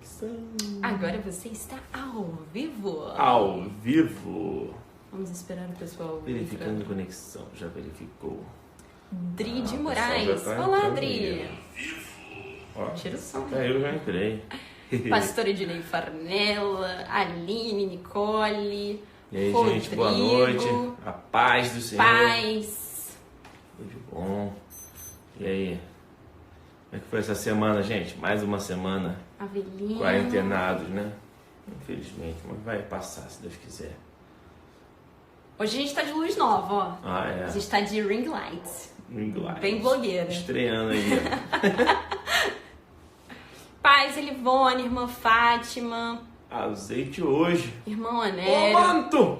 conexão. Agora você está ao vivo. Ao vivo. Vamos esperar o pessoal. Verificando conexão. Já verificou. Dri de o Moraes. pessoal já tá Olá, entrando Dri. aí. Ó, Tira o som. eu já entrei. Pastor Ednei Farnella, Aline, Nicole. E aí, Rodrigo, gente, boa noite. A paz do Senhor. Paz. Tudo de bom. E aí? Como é que foi essa semana, gente? Mais uma semana Avelino. quarentenados, né? Infelizmente, mas vai passar, se Deus quiser. Hoje a gente tá de luz nova, ó. Ah, é. A gente tá de ring lights. Ring light. Bem blogueira. Estreando aí, ó. Paz, Elivone, irmã Fátima, Azeite hoje. irmão Ô, Anério. manto!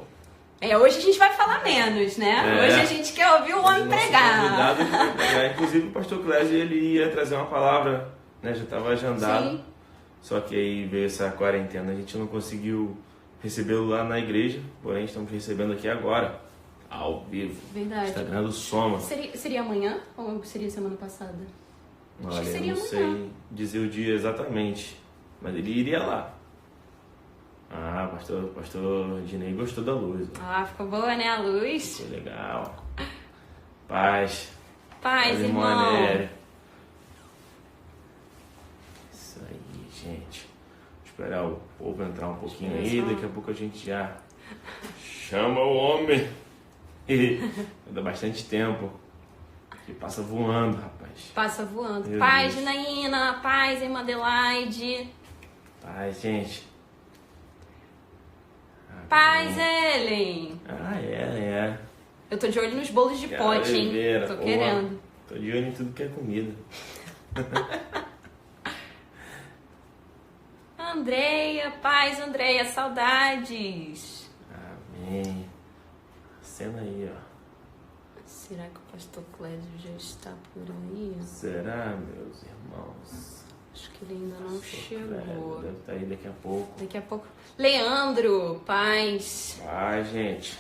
Hoje a gente vai falar menos, né? É. Hoje a gente quer ouvir o homem Nosso pregar. convidado que vai pregar. Inclusive o pastor Clésio, ele ia trazer uma palavra, né? Já estava agendado. Sim. Só que aí veio essa quarentena, a gente não conseguiu recebê-lo lá na igreja, porém estamos recebendo aqui agora, ao vivo. Verdade. Instagram do Soma. Seria amanhã ou seria semana passada? Acho que Olha, eu seria não amanhã. sei dizer o dia exatamente, mas ele iria lá. Ah, pastor Dinei gostou da luz. Ó. Ah, ficou boa, né, a luz? Foi legal. Paz. Paz, irmão. Anério. Isso aí, gente. Vou esperar o povo entrar um pouquinho aí, daqui a pouco a gente já chama o homem. Vai dar bastante tempo. Que passa voando, rapaz. Passa voando. Meu Paz, Deus. Janaína. Paz, irmã Adelaide. Paz, gente. Paz, Ellen. Ah, é. Eu tô de olho nos bolos de pote, hein? Oliveira, Tô pô. querendo. Tô de olho em tudo que é comida. Andreia, paz, Andreia, saudades. Amém. Cena aí, ó. Será que o pastor Clésio já está por aí? Será, meus irmãos? Acho que ele ainda não chegou. Deve estar aí daqui a pouco. Daqui a pouco. Leandro, paz. Vai, gente.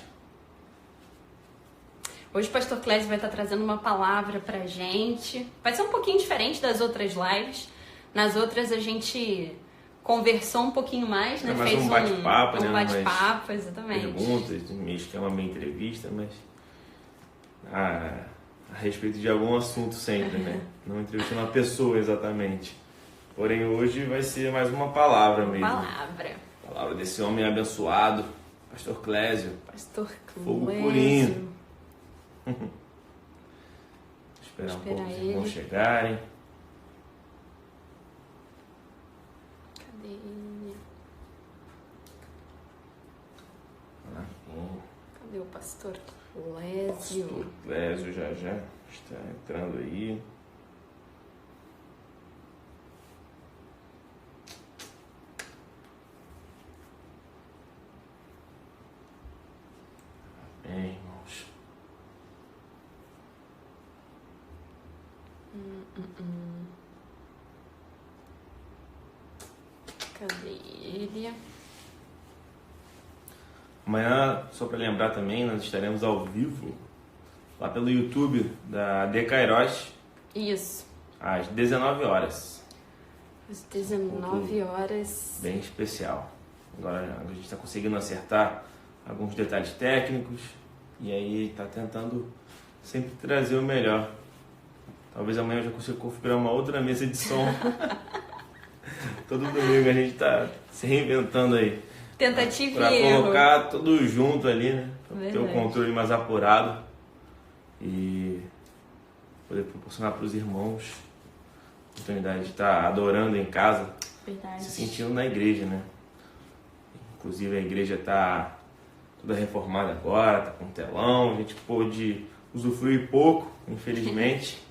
Hoje o pastor Clésio vai estar trazendo uma palavra pra gente. Vai ser um pouquinho diferente das outras lives. Nas outras a gente conversou um pouquinho mais, né? É mais Fez um bate-papo, né? Um bate-papo, exatamente. Perguntas, meio esquema, meio entrevista, mas a respeito de algum assunto sempre, né? Não entrevistando uma pessoa exatamente. Porém, hoje vai ser mais uma palavra mesmo. Palavra. Palavra desse homem abençoado, pastor Clésio. Pastor Fogo Clésio. purinho. Esperar um Esperar pouco os ele. irmãos chegarem. Cadê ele? Cadê o pastor Clésio? Pastor Clésio já está entrando aí. Amém, irmãos. Cadê ele? Amanhã, só para lembrar também, nós estaremos ao vivo lá pelo YouTube da De Kairos Isso. às 19 horas. Às 19 horas. Bem especial. Agora a gente está conseguindo acertar alguns detalhes técnicos e aí está tentando sempre trazer o melhor. Talvez amanhã eu já consiga configurar uma outra mesa de som. Todo domingo a gente está se reinventando aí. Tentativa Para e erro. colocar tudo junto ali, né? Para ter o Verdade. controle mais apurado e poder proporcionar para os irmãos a oportunidade de estar adorando em casa, Verdade. se sentindo na igreja, né? Inclusive a igreja está toda reformada agora, está com telão, a gente pôde usufruir pouco, infelizmente.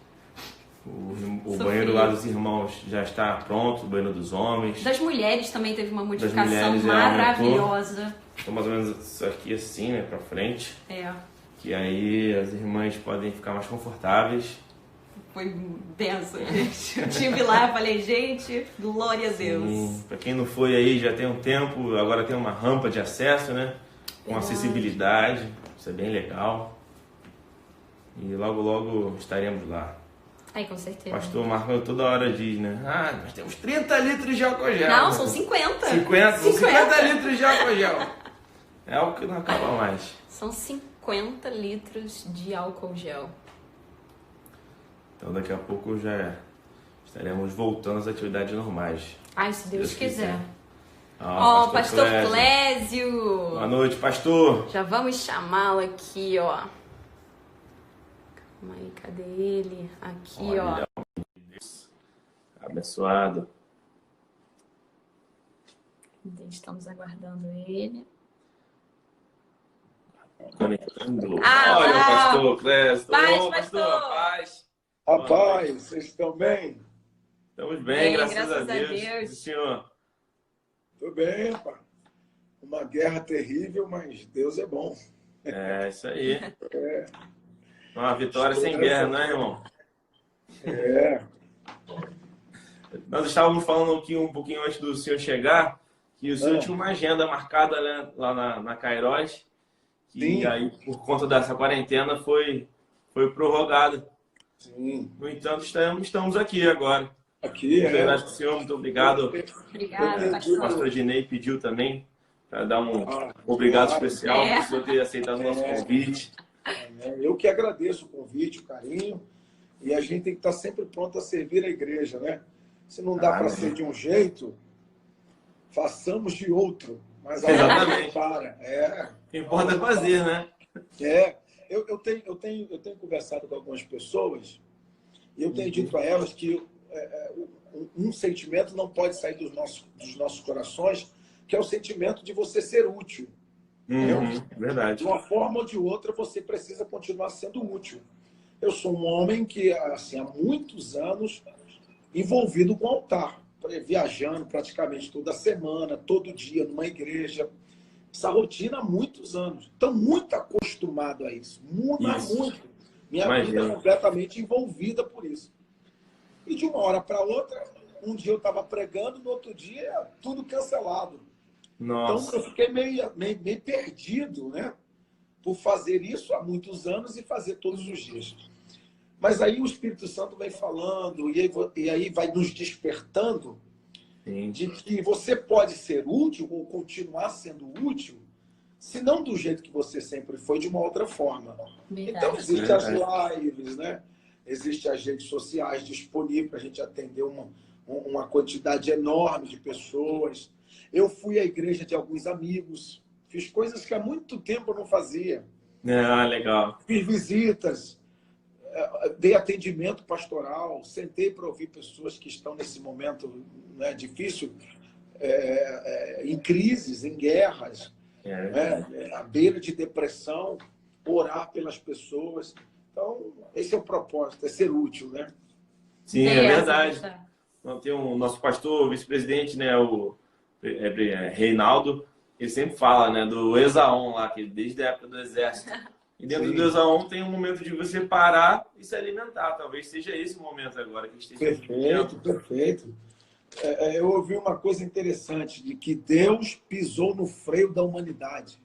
O banheiro lá dos irmãos já está pronto, o banheiro dos homens. Das mulheres também teve uma modificação mulheres já maravilhosa. Então mais ou menos isso aqui assim, né, pra frente. É, Que aí as irmãs podem ficar mais confortáveis. foi benção, gente. Eu estive lá e falei, gente, glória a Deus. Sim, pra quem não foi aí já tem um tempo, agora tem uma rampa de acesso, né? Com Verdade. acessibilidade, isso é bem legal. E logo logo estaremos lá. Aí, com certeza. O pastor Marco toda hora diz, né? Ah, nós temos 30 litros de álcool gel. Não, são 50. 50 litros de álcool gel. É o que não acaba mais. São 50 litros de álcool gel. Então daqui a pouco já estaremos voltando às atividades normais. Ai, se Deus quiser. Ó, Pastor Clésio. Boa noite, pastor. Já vamos chamá-lo aqui, ó. Calma aí, cadê ele? Aqui, olha, ó. Deus. Abençoado. Estamos aguardando ele. Conectando. Ah, olha o pastor Clésio. Paz, Ô, pastor. Paz. Rapaz, vocês estão bem? Estamos bem, graças a Deus. E o senhor? Tudo bem, rapaz. Uma guerra terrível, mas Deus é bom. É, isso aí. É. Uma vitória sem guerra, não é, irmão? É. Nós estávamos falando aqui um pouquinho antes do senhor chegar, que o senhor tinha uma agenda marcada, né, lá na Kairos, que aí, por conta dessa quarentena, foi prorrogada. Sim. No entanto, estamos aqui agora. Aqui, muito obrigado pro senhor, muito obrigado. Obrigada, pastor. O pastor Dinei pediu também para dar um obrigado especial por o senhor ter aceitado o nosso convite. Eu que agradeço o convite, o carinho, e a gente tem que estar sempre pronto a servir a igreja, né? Se não dá para ser de um jeito, façamos de outro. Mas a exatamente. Para. O que importa é fazer, né? Eu tenho conversado com algumas pessoas e eu tenho dito a elas que um sentimento não pode sair dos nossos corações, que é o sentimento de você ser útil. Verdade. De uma forma ou de outra, você precisa continuar sendo útil. Eu sou um homem que, assim, há muitos anos envolvido com altar, viajando praticamente toda semana, todo dia, numa igreja. Essa rotina há muitos anos. Então, muito acostumado a isso. Muito. Minha vida é completamente envolvida por isso. E de uma hora para outra, um dia eu estava pregando, no outro dia, tudo cancelado. Nossa. Então, eu fiquei meio perdido, né? Por fazer isso há muitos anos e fazer todos os dias. Mas aí o Espírito Santo vem falando, e aí vai nos despertando de que você pode ser útil ou continuar sendo útil, se não do jeito que você sempre foi, de uma outra forma. Verdade. Então, existem as lives, né? Existem as redes sociais disponíveis para a gente atender uma quantidade enorme de pessoas. Eu fui à igreja de alguns amigos, fiz coisas que há muito tempo eu não fazia. Legal. Fiz visitas, dei atendimento pastoral, sentei para ouvir pessoas que estão nesse momento, né, difícil, em crises, em guerras, à beira de depressão, orar pelas pessoas. Então, esse é o propósito, é ser útil, né? Sim, é verdade. Tem o nosso pastor, vice-presidente, né, o Reinaldo, ele sempre fala, né, do Exaon lá, que desde a época do exército. E dentro do Exaon tem um momento de você parar e se alimentar. Talvez seja esse o momento agora que a gente esteja Perfeito. Eu ouvi uma coisa interessante, de que Deus pisou no freio da humanidade.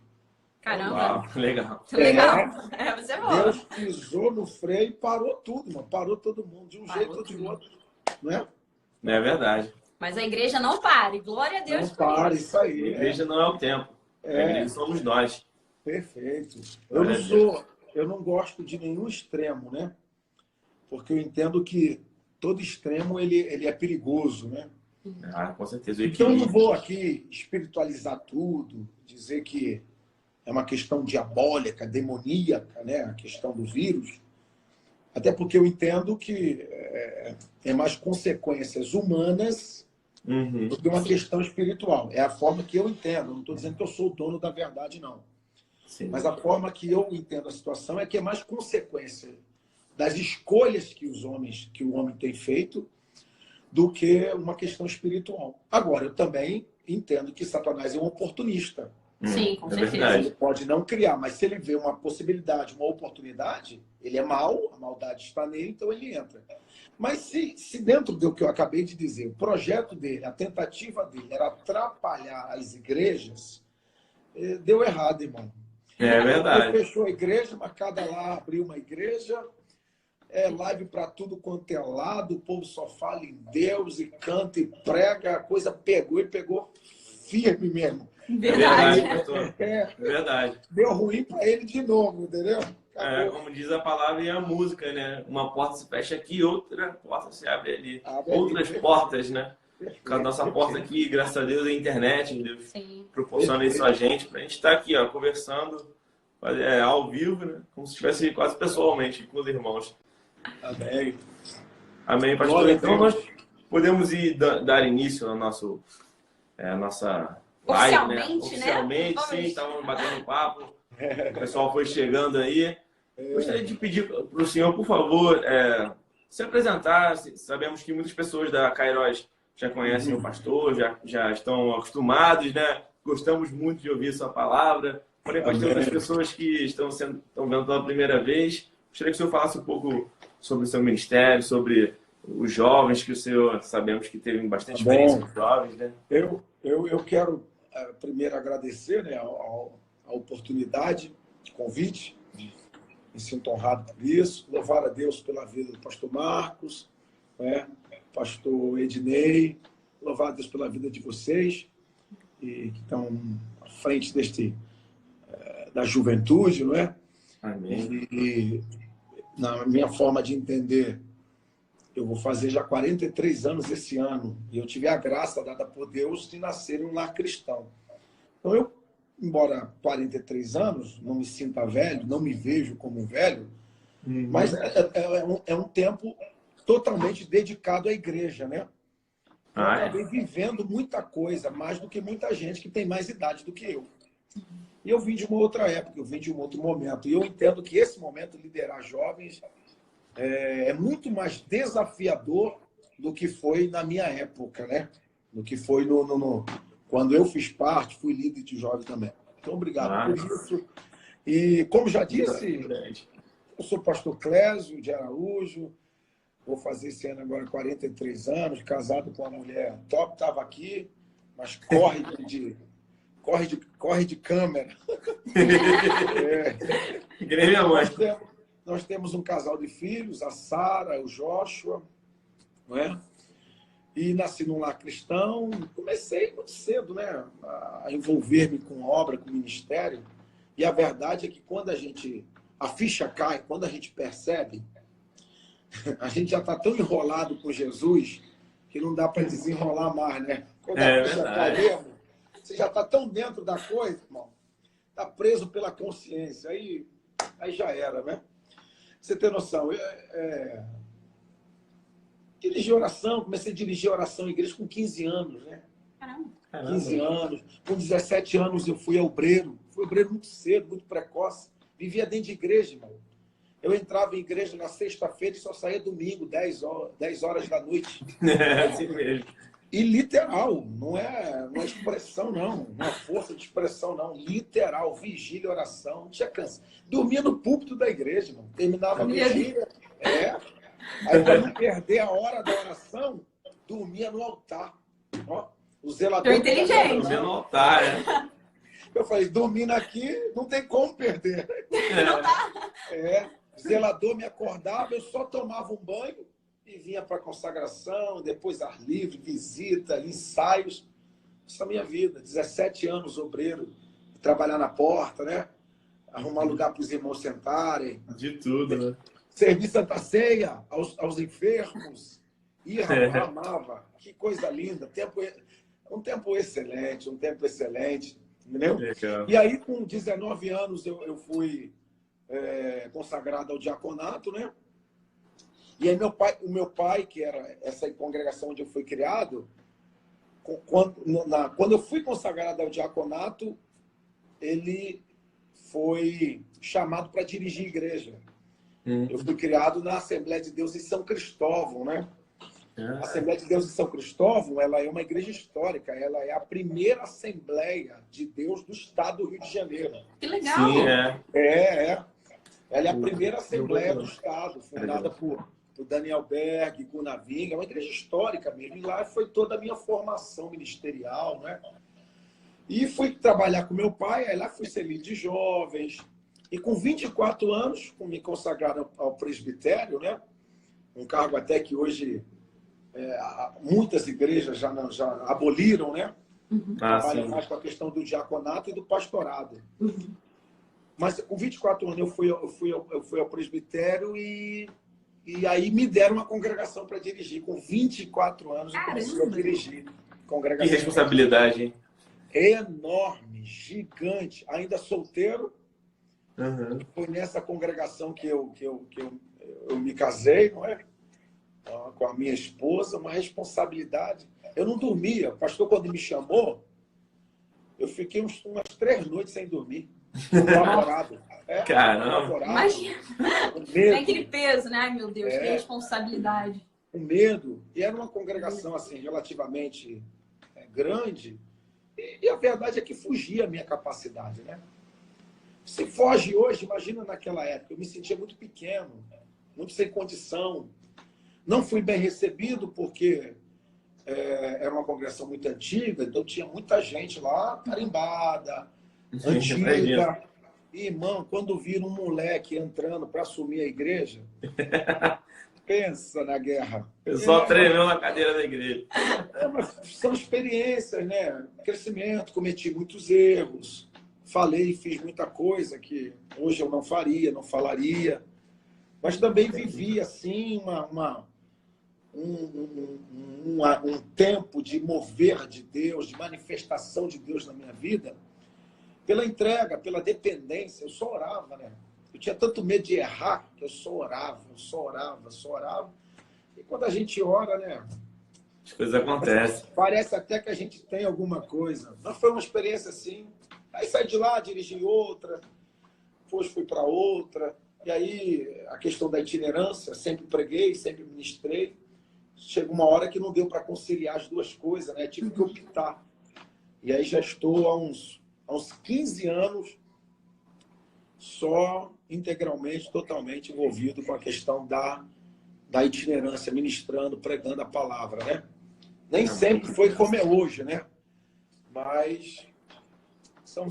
Caramba! Uau, legal. Você é bom. Deus pisou no freio e parou tudo, mano. Parou todo mundo, de um jeito ou de outro. Não é? É verdade. Mas a igreja não pare. Glória a Deus. Não para, isso aí. A igreja não é o tempo. A igreja somos nós. Perfeito. Eu não gosto de nenhum extremo, né? Porque eu entendo que todo extremo ele é perigoso, né? Com certeza. Então eu não vou aqui espiritualizar tudo, dizer que é uma questão diabólica, demoníaca, né? A questão do vírus. Até porque eu entendo que é mais consequências humanas do que uma questão espiritual. É a forma que eu entendo. Não estou dizendo que eu sou o dono da verdade, não. Sim. Mas a forma que eu entendo a situação é que é mais consequência das escolhas que o homem tem feito do que uma questão espiritual. Agora, eu também entendo que Satanás é um oportunista. Sim, com certeza. Ele pode não criar, mas se ele vê uma possibilidade, uma oportunidade, ele é mau, a maldade está nele, então ele entra. Mas se dentro do que eu acabei de dizer, o projeto dele, a tentativa dele era atrapalhar as igrejas, deu errado, irmão. É verdade. Ele fechou a igreja, mas cada lá abriu uma igreja, é live para tudo quanto é lado, o povo só fala em Deus e canta e prega, a coisa pegou e pegou firme mesmo. Verdade. Pastor. É verdade. Deu ruim para ele de novo, entendeu? Como diz a palavra e a música, né? Uma porta se fecha aqui, outra porta se abre ali. Outras portas, né? A nossa porta aqui, graças a Deus, é a internet, Deus proporciona isso a gente, pra gente estar aqui, ó, conversando ao vivo, né? Como se estivesse quase pessoalmente com os irmãos. Amém. Amém, pastor. Então nós podemos dar início ao nossa live, né? Oficialmente, sim, estávamos batendo papo. O pessoal foi chegando aí. Gostaria de pedir para o senhor, por favor, se apresentar. Sabemos que muitas pessoas da Kairos já conhecem o pastor, já estão acostumados, né? Gostamos muito de ouvir sua palavra. Porém, pastor, outras pessoas que estão vendo pela primeira vez, gostaria que o senhor falasse um pouco sobre o seu ministério, sobre os jovens, que o senhor sabemos que teve bastante experiência com os jovens, né? Eu quero primeiro agradecer, né, a oportunidade, o convite. Me sinto honrado por isso. Louvar a Deus pela vida do pastor Marcos, né, pastor Ednei. Louvar a Deus pela vida de vocês e que estão à frente da juventude, não é? Amém. E na minha forma de entender, eu vou fazer já 43 anos esse ano e eu tive a graça dada por Deus de nascer em um lar cristão. Então eu, embora 43 anos, não me sinta velho, não me vejo como velho, mas é um tempo totalmente dedicado à igreja, né? Eu acabei vivendo muita coisa, mais do que muita gente que tem mais idade do que eu. E eu vim de uma outra época, eu vim de um outro momento. E eu entendo que esse momento, liderar jovens, é muito mais desafiador do que foi na minha época, né? Do que foi quando eu fiz parte, fui líder de jovens também. Então, obrigado por isso. E, como já disse, eu sou pastor Clésio de Araújo, vou fazer esse ano agora 43 anos, casado com uma mulher top, estava aqui, mas corre de câmera. Que nem minha mãe. Nós temos um casal de filhos, a Sara, o Joshua, não é? E nasci num lar cristão. Comecei muito cedo, né, a envolver-me com obra, com ministério. E a verdade é que quando a ficha cai, quando a gente percebe, a gente já está tão enrolado com Jesus que não dá para desenrolar mais, né? Quando a ficha cai mesmo, você já está tão dentro da coisa, irmão. Está preso pela consciência. Aí já era, né? Você tem noção. Dirigi oração, comecei a dirigir oração em igreja com 15 anos, né? Caramba. 15 anos. Com 17 anos eu fui obreiro. Fui obreiro muito cedo, muito precoce. Vivia dentro de igreja, irmão. Eu entrava em igreja na sexta-feira e só saía domingo, 10 horas da noite. Assim mesmo. E literal, não é expressão, não é força de expressão, não. Literal, vigília, oração, não tinha cansa. Dormia no púlpito da igreja, irmão. Terminava a vigília. Aí, para não perder a hora da oração, dormia no altar. Ó, o zelador. Tô inteligente. Dormia no altar, né? Eu falei, dormindo aqui, não tem como perder. Não dá. O zelador me acordava, eu só tomava um banho e vinha para a consagração, depois ar livre, visita, ensaios. Essa é a minha vida. 17 anos, obreiro, trabalhar na porta, né? Arrumar lugar para os irmãos sentarem. De tudo, né? Servir Santa Ceia aos enfermos. Amava. Que coisa linda. Um tempo excelente, entendeu? E aí, com 19 anos, eu fui consagrado ao diaconato, né? E aí o meu pai, que era essa congregação onde eu fui criado, quando eu fui consagrado ao diaconato, ele foi chamado para dirigir a igreja. Eu fui criado na Assembleia de Deus em São Cristóvão, né? A Assembleia de Deus em São Cristóvão, ela é uma igreja histórica, ela é a primeira Assembleia de Deus do estado do Rio de Janeiro. Que legal! Sim, Ela é a primeira Assembleia do estado, fundada por Daniel Berg, Gunavinga, é uma igreja histórica mesmo. E lá foi toda a minha formação ministerial, né? E fui trabalhar com meu pai, aí lá fui ser líder de jovens. E com 24 anos, me consagraram ao presbitério, né? Um cargo até que hoje muitas igrejas já aboliram, né? Trabalham mais com a questão do diaconato e do pastorado. Mas com 24 anos eu fui ao presbitério e aí me deram uma congregação para dirigir. Com 24 anos eu comecei a dirigir congregação. Que responsabilidade, hein? Enorme, gigante. Ainda solteiro. Foi nessa congregação que eu me casei, não é? Com a minha esposa, uma responsabilidade. Eu não dormia. O pastor, quando me chamou, eu fiquei umas 3 noites sem dormir. Apavorado. Caramba! Imagina! Tem aquele peso, né? Ai, meu Deus, que responsabilidade. O medo. E era uma congregação assim, relativamente grande. E a verdade é que fugia a minha capacidade, né? Se foge hoje, imagina naquela época. Eu me sentia muito pequeno, muito sem condição. Não fui bem recebido porque era uma congregação muito antiga, então tinha muita gente lá carimbada, antiga. E, irmão, quando viram um moleque entrando para assumir a igreja, pensa na guerra. O pessoal tremeu na cadeira da igreja. Mas são experiências, né? Crescimento, cometi muitos erros. Falei e fiz muita coisa que hoje eu não faria, não falaria. Mas também vivi, assim, um tempo de mover de Deus, de manifestação de Deus na minha vida, pela entrega, pela dependência. Eu só orava, né? Eu tinha tanto medo de errar que eu só orava. E quando a gente ora, né? As coisas acontecem. Parece até que a gente tem alguma coisa. Mas foi uma experiência assim. Aí saí de lá, dirigi outra, depois fui para outra. E aí a questão da itinerância, sempre preguei, sempre ministrei. Chegou uma hora que não deu para conciliar as duas coisas, né? Tive que optar. E aí já estou há uns 15 anos só integralmente, totalmente envolvido com a questão da itinerância, ministrando, pregando a palavra, né? Nem sempre foi como é hoje, né? Mas são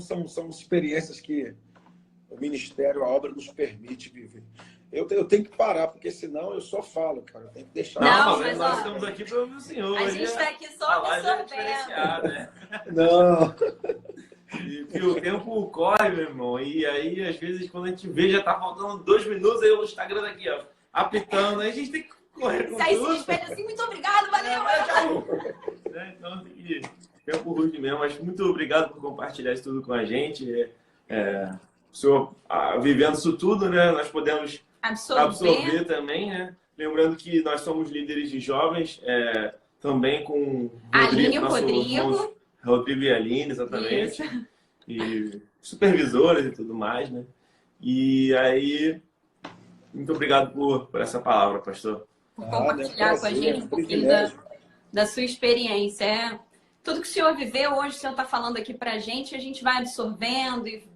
experiências que o ministério, a obra nos permite viver. Eu tenho que parar, porque senão eu só falo, cara. Eu tenho que deixar... Não, mas nós estamos aqui para ouvir o senhor. A gente está aqui só absorvendo. Né? Não. E o tempo corre, meu irmão. E aí, às vezes, quando a gente vê, já tá faltando 2 minutos, aí o Instagram aqui, ó, apitando. Aí a gente tem que correr com sai tudo. Se despede assim, muito obrigado, valeu. Então, tem que tempo rude mesmo. Mas muito obrigado por compartilhar isso tudo com a gente. O senhor vivendo isso tudo, né? Nós podemos absorver também, né? Lembrando que nós somos líderes de jovens, também com Rodrigo e Aline, exatamente. Isso. E supervisores e tudo mais, né? E aí, muito obrigado por essa palavra, pastor. Por compartilhar com a gente um pouquinho da sua experiência. Tudo que o senhor viveu hoje, o senhor está falando aqui pra gente, a gente vai absorvendo e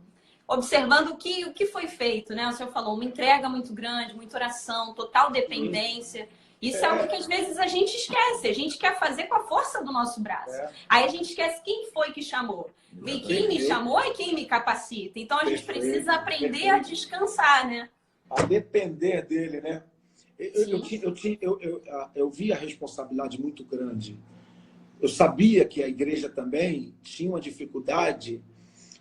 observando o que foi feito, né? O senhor falou uma entrega muito grande, muita oração, total dependência. Isso é algo que às vezes a gente esquece. A gente quer fazer com a força do nosso braço. Aí a gente esquece quem foi que chamou. E quem me chamou é quem me capacita. Então a gente precisa aprender a descansar, né? A depender dele, né? Eu vi a responsabilidade muito grande. Eu sabia que a igreja também tinha uma dificuldade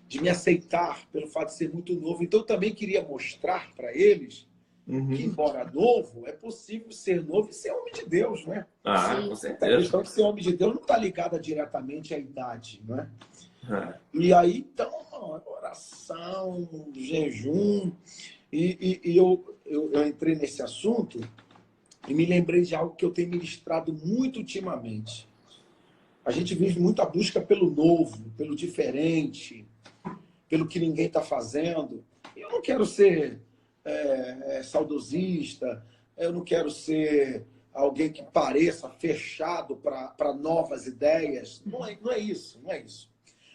de me aceitar pelo fato de ser muito novo. Então, eu também queria mostrar para eles que, embora novo, é possível ser novo e ser homem de Deus, né? Com certeza. A questão de ser homem de Deus não está ligada diretamente à idade, né? E aí, então, oração, jejum. E eu entrei nesse assunto e me lembrei de algo que eu tenho ministrado muito ultimamente. A gente vive muita busca pelo novo, pelo diferente, pelo que ninguém está fazendo. Eu não quero ser saudosista, eu não quero ser alguém que pareça fechado para novas ideias. Não é isso.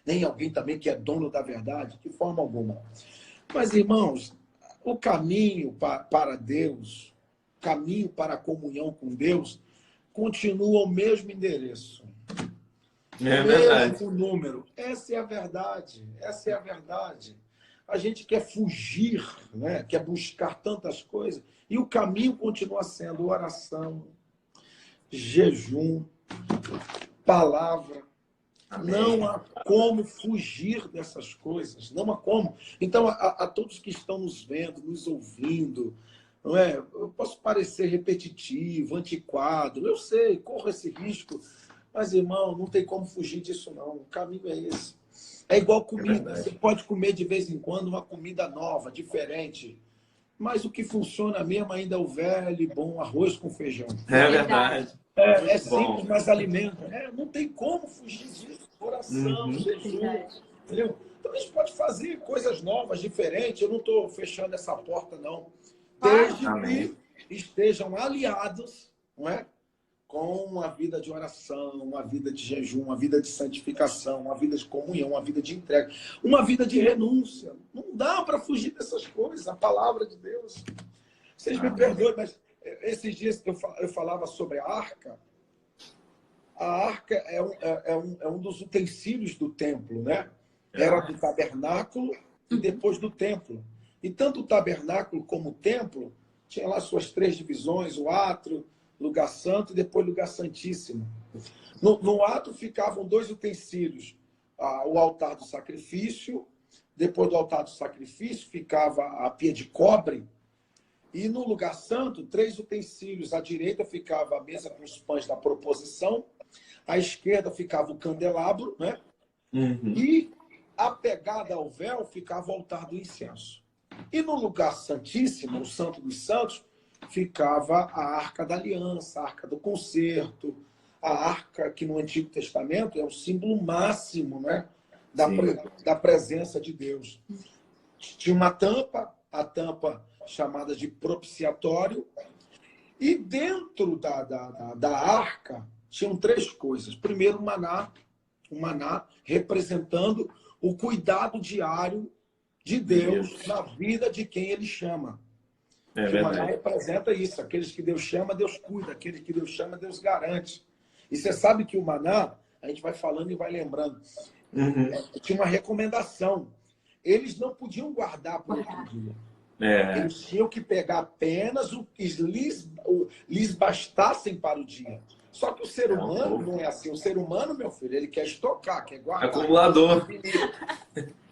Nem alguém também que é dono da verdade, de forma alguma. Mas, irmãos, o caminho para Deus, o caminho para a comunhão com Deus, continua o mesmo endereço. É verdade. O número. Essa é a verdade. a gente quer fugir, né? Quer buscar tantas coisas, e o caminho continua sendo oração, jejum, palavra. Amém. Não há como fugir dessas coisas, não há como. Então, a todos que estão nos vendo, nos ouvindo, não é? Eu posso parecer repetitivo, antiquado, eu sei, corro esse risco, mas, irmão, não tem como fugir disso, não. O caminho é esse. É igual comida. Você pode comer de vez em quando uma comida nova, diferente, mas o que funciona mesmo ainda é o velho e bom arroz com feijão. É verdade. É simples, mas alimenta. Não tem como fugir disso. Oração, jejum, entendeu? Então a gente pode fazer coisas novas, diferentes. Eu não estou fechando essa porta, não. Desde que estejam aliados, não é? Com uma vida de oração, uma vida de jejum, uma vida de santificação, uma vida de comunhão, uma vida de entrega, uma vida de renúncia. Não dá para fugir dessas coisas. A palavra de Deus. Vocês me perdoem, mas esses dias eu falava sobre a arca. A arca é um dos utensílios do templo, né? Era do tabernáculo e depois do templo. E tanto o tabernáculo como o templo tinha lá suas 3 divisões, o átrio, lugar santo e depois lugar santíssimo. No átrio ficavam 2 utensílios. O altar do sacrifício, depois do altar do sacrifício ficava a pia de cobre. E no lugar santo, 3 utensílios. À direita ficava a mesa com os pães da proposição. À esquerda ficava o candelabro, né? E apegada ao véu ficava o altar do incenso. E no lugar santíssimo, o Santo dos Santos, ficava a Arca da Aliança, a Arca do Concerto, a Arca que no Antigo Testamento é o símbolo máximo, né? Da presença de Deus. Tinha uma tampa, a tampa chamada de propiciatório, e dentro da arca tinham 3 coisas. Primeiro, o maná representando o cuidado diário de Deus na vida de quem ele chama. O maná representa isso. Aqueles que Deus chama, Deus cuida. Aqueles que Deus chama, Deus garante. E você sabe que o maná, a gente vai falando e vai lembrando, tinha uma recomendação. Eles não podiam guardar para outro dia. Eles tinham que pegar apenas o que lhes bastassem para o dia. Só que o ser humano não é assim. O ser humano, meu filho, ele quer estocar, quer guardar. Acumulador.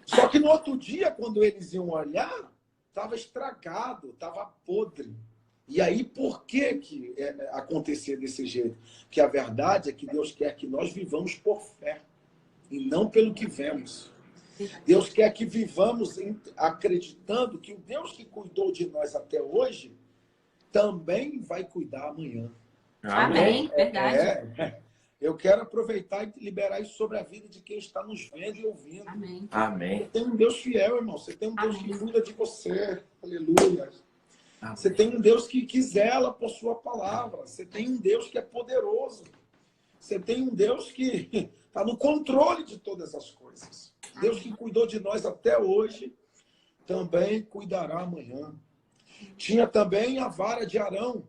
Só que no outro dia, quando eles iam olhar, estava estragado, estava podre. E aí, por que acontecia desse jeito? Que a verdade é que Deus quer que nós vivamos por fé e não pelo que vemos. Deus quer que vivamos acreditando que o Deus que cuidou de nós até hoje também vai cuidar amanhã. Amém, verdade. Eu quero aproveitar e liberar isso sobre a vida de quem está nos vendo e ouvindo. Amém. Você tem um Deus fiel, irmão. Você tem um Deus que cuida de você. Aleluia. Você tem um Deus que zela por sua palavra. Você tem um Deus que é poderoso. Você tem um Deus que está no controle de todas as coisas. Deus que cuidou de nós até hoje, também cuidará amanhã. Tinha também a vara de Arão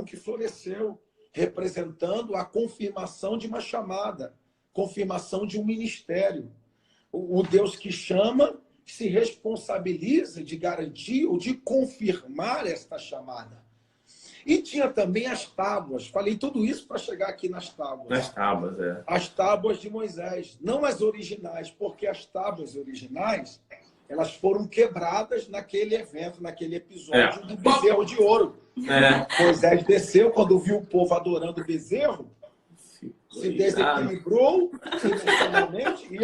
que floresceu, representando a confirmação de uma chamada, confirmação de um ministério. O Deus que chama se responsabiliza de garantir ou de confirmar esta chamada. E tinha também as tábuas. Falei tudo isso para chegar aqui nas tábuas. Nas tábuas, As tábuas de Moisés. Não as originais, porque as tábuas originais, elas foram quebradas naquele evento, naquele episódio do bezerro de ouro. Moisés desceu, quando viu o povo adorando o bezerro, se desequilibrou emocionalmente e,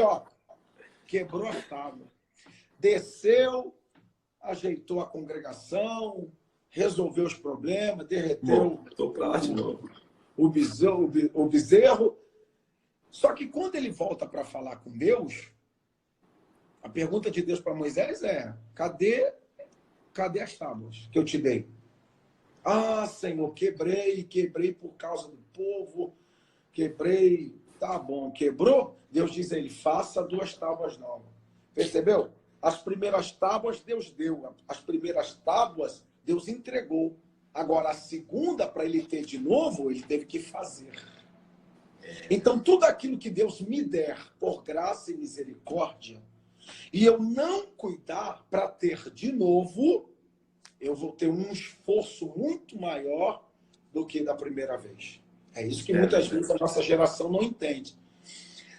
quebrou as tábuas. Desceu, ajeitou a congregação, resolveu os problemas, derreteu o bezerro. Só que quando ele volta para falar com Deus, a pergunta de Deus para Moisés é: cadê as tábuas que eu te dei? Ah, Senhor, quebrei por causa do povo, quebrei, tá bom, quebrou? Deus diz a ele: faça 2 tábuas novas. Percebeu? As primeiras tábuas Deus deu, as primeiras tábuas Deus entregou. Agora, a segunda, para ele ter de novo, ele teve que fazer. Então, tudo aquilo que Deus me der por graça e misericórdia, e eu não cuidar para ter de novo, eu vou ter um esforço muito maior do que da primeira vez. É isso que muitas vezes a nossa geração não entende.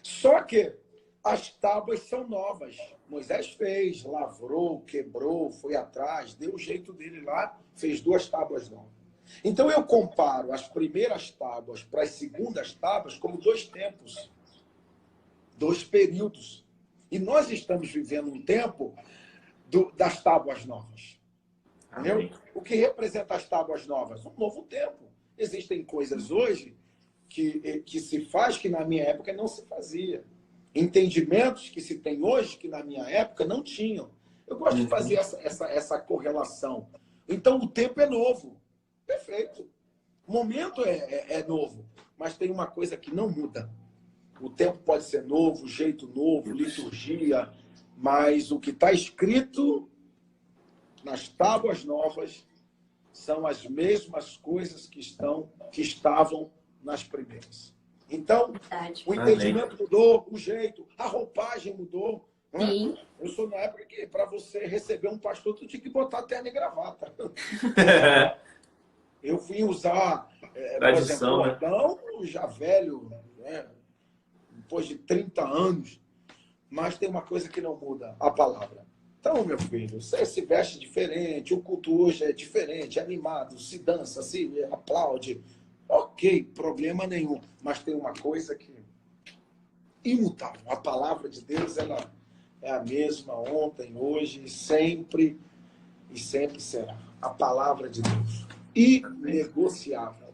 Só que as tábuas são novas. Moisés fez, lavrou, quebrou, foi atrás, deu o jeito dele lá, fez 2 tábuas novas. Então eu comparo as primeiras tábuas para as segundas tábuas como 2 tempos, 2 períodos. E nós estamos vivendo um tempo das tábuas novas. Entendeu? O que representa as tábuas novas? Um novo tempo. Existem coisas hoje que se faz que na minha época não se fazia. Entendimentos que se tem hoje que na minha época não tinham. Eu gosto de fazer essa correlação. Então o tempo é novo. Perfeito. O momento é novo. Mas tem uma coisa que não muda. O tempo pode ser novo, jeito novo, liturgia, mas o que está escrito nas tábuas novas são as mesmas coisas que estavam nas primeiras. Então, o entendimento mudou, o jeito, a roupagem mudou. Não é? Eu sou na época que, para você receber um pastor, tu tinha que botar terno e gravata. Eu fui usar, tradição, por exemplo, cordão, já velho, né? Depois de 30 anos, mas tem uma coisa que não muda, a palavra. Então, meu filho, você se veste diferente, o culto hoje é diferente, é animado, se dança, se aplaude. Ok, problema nenhum. Mas tem uma coisa que imutável. A palavra de Deus, ela é a mesma ontem, hoje, sempre e sempre será. A palavra de Deus. Inegociável.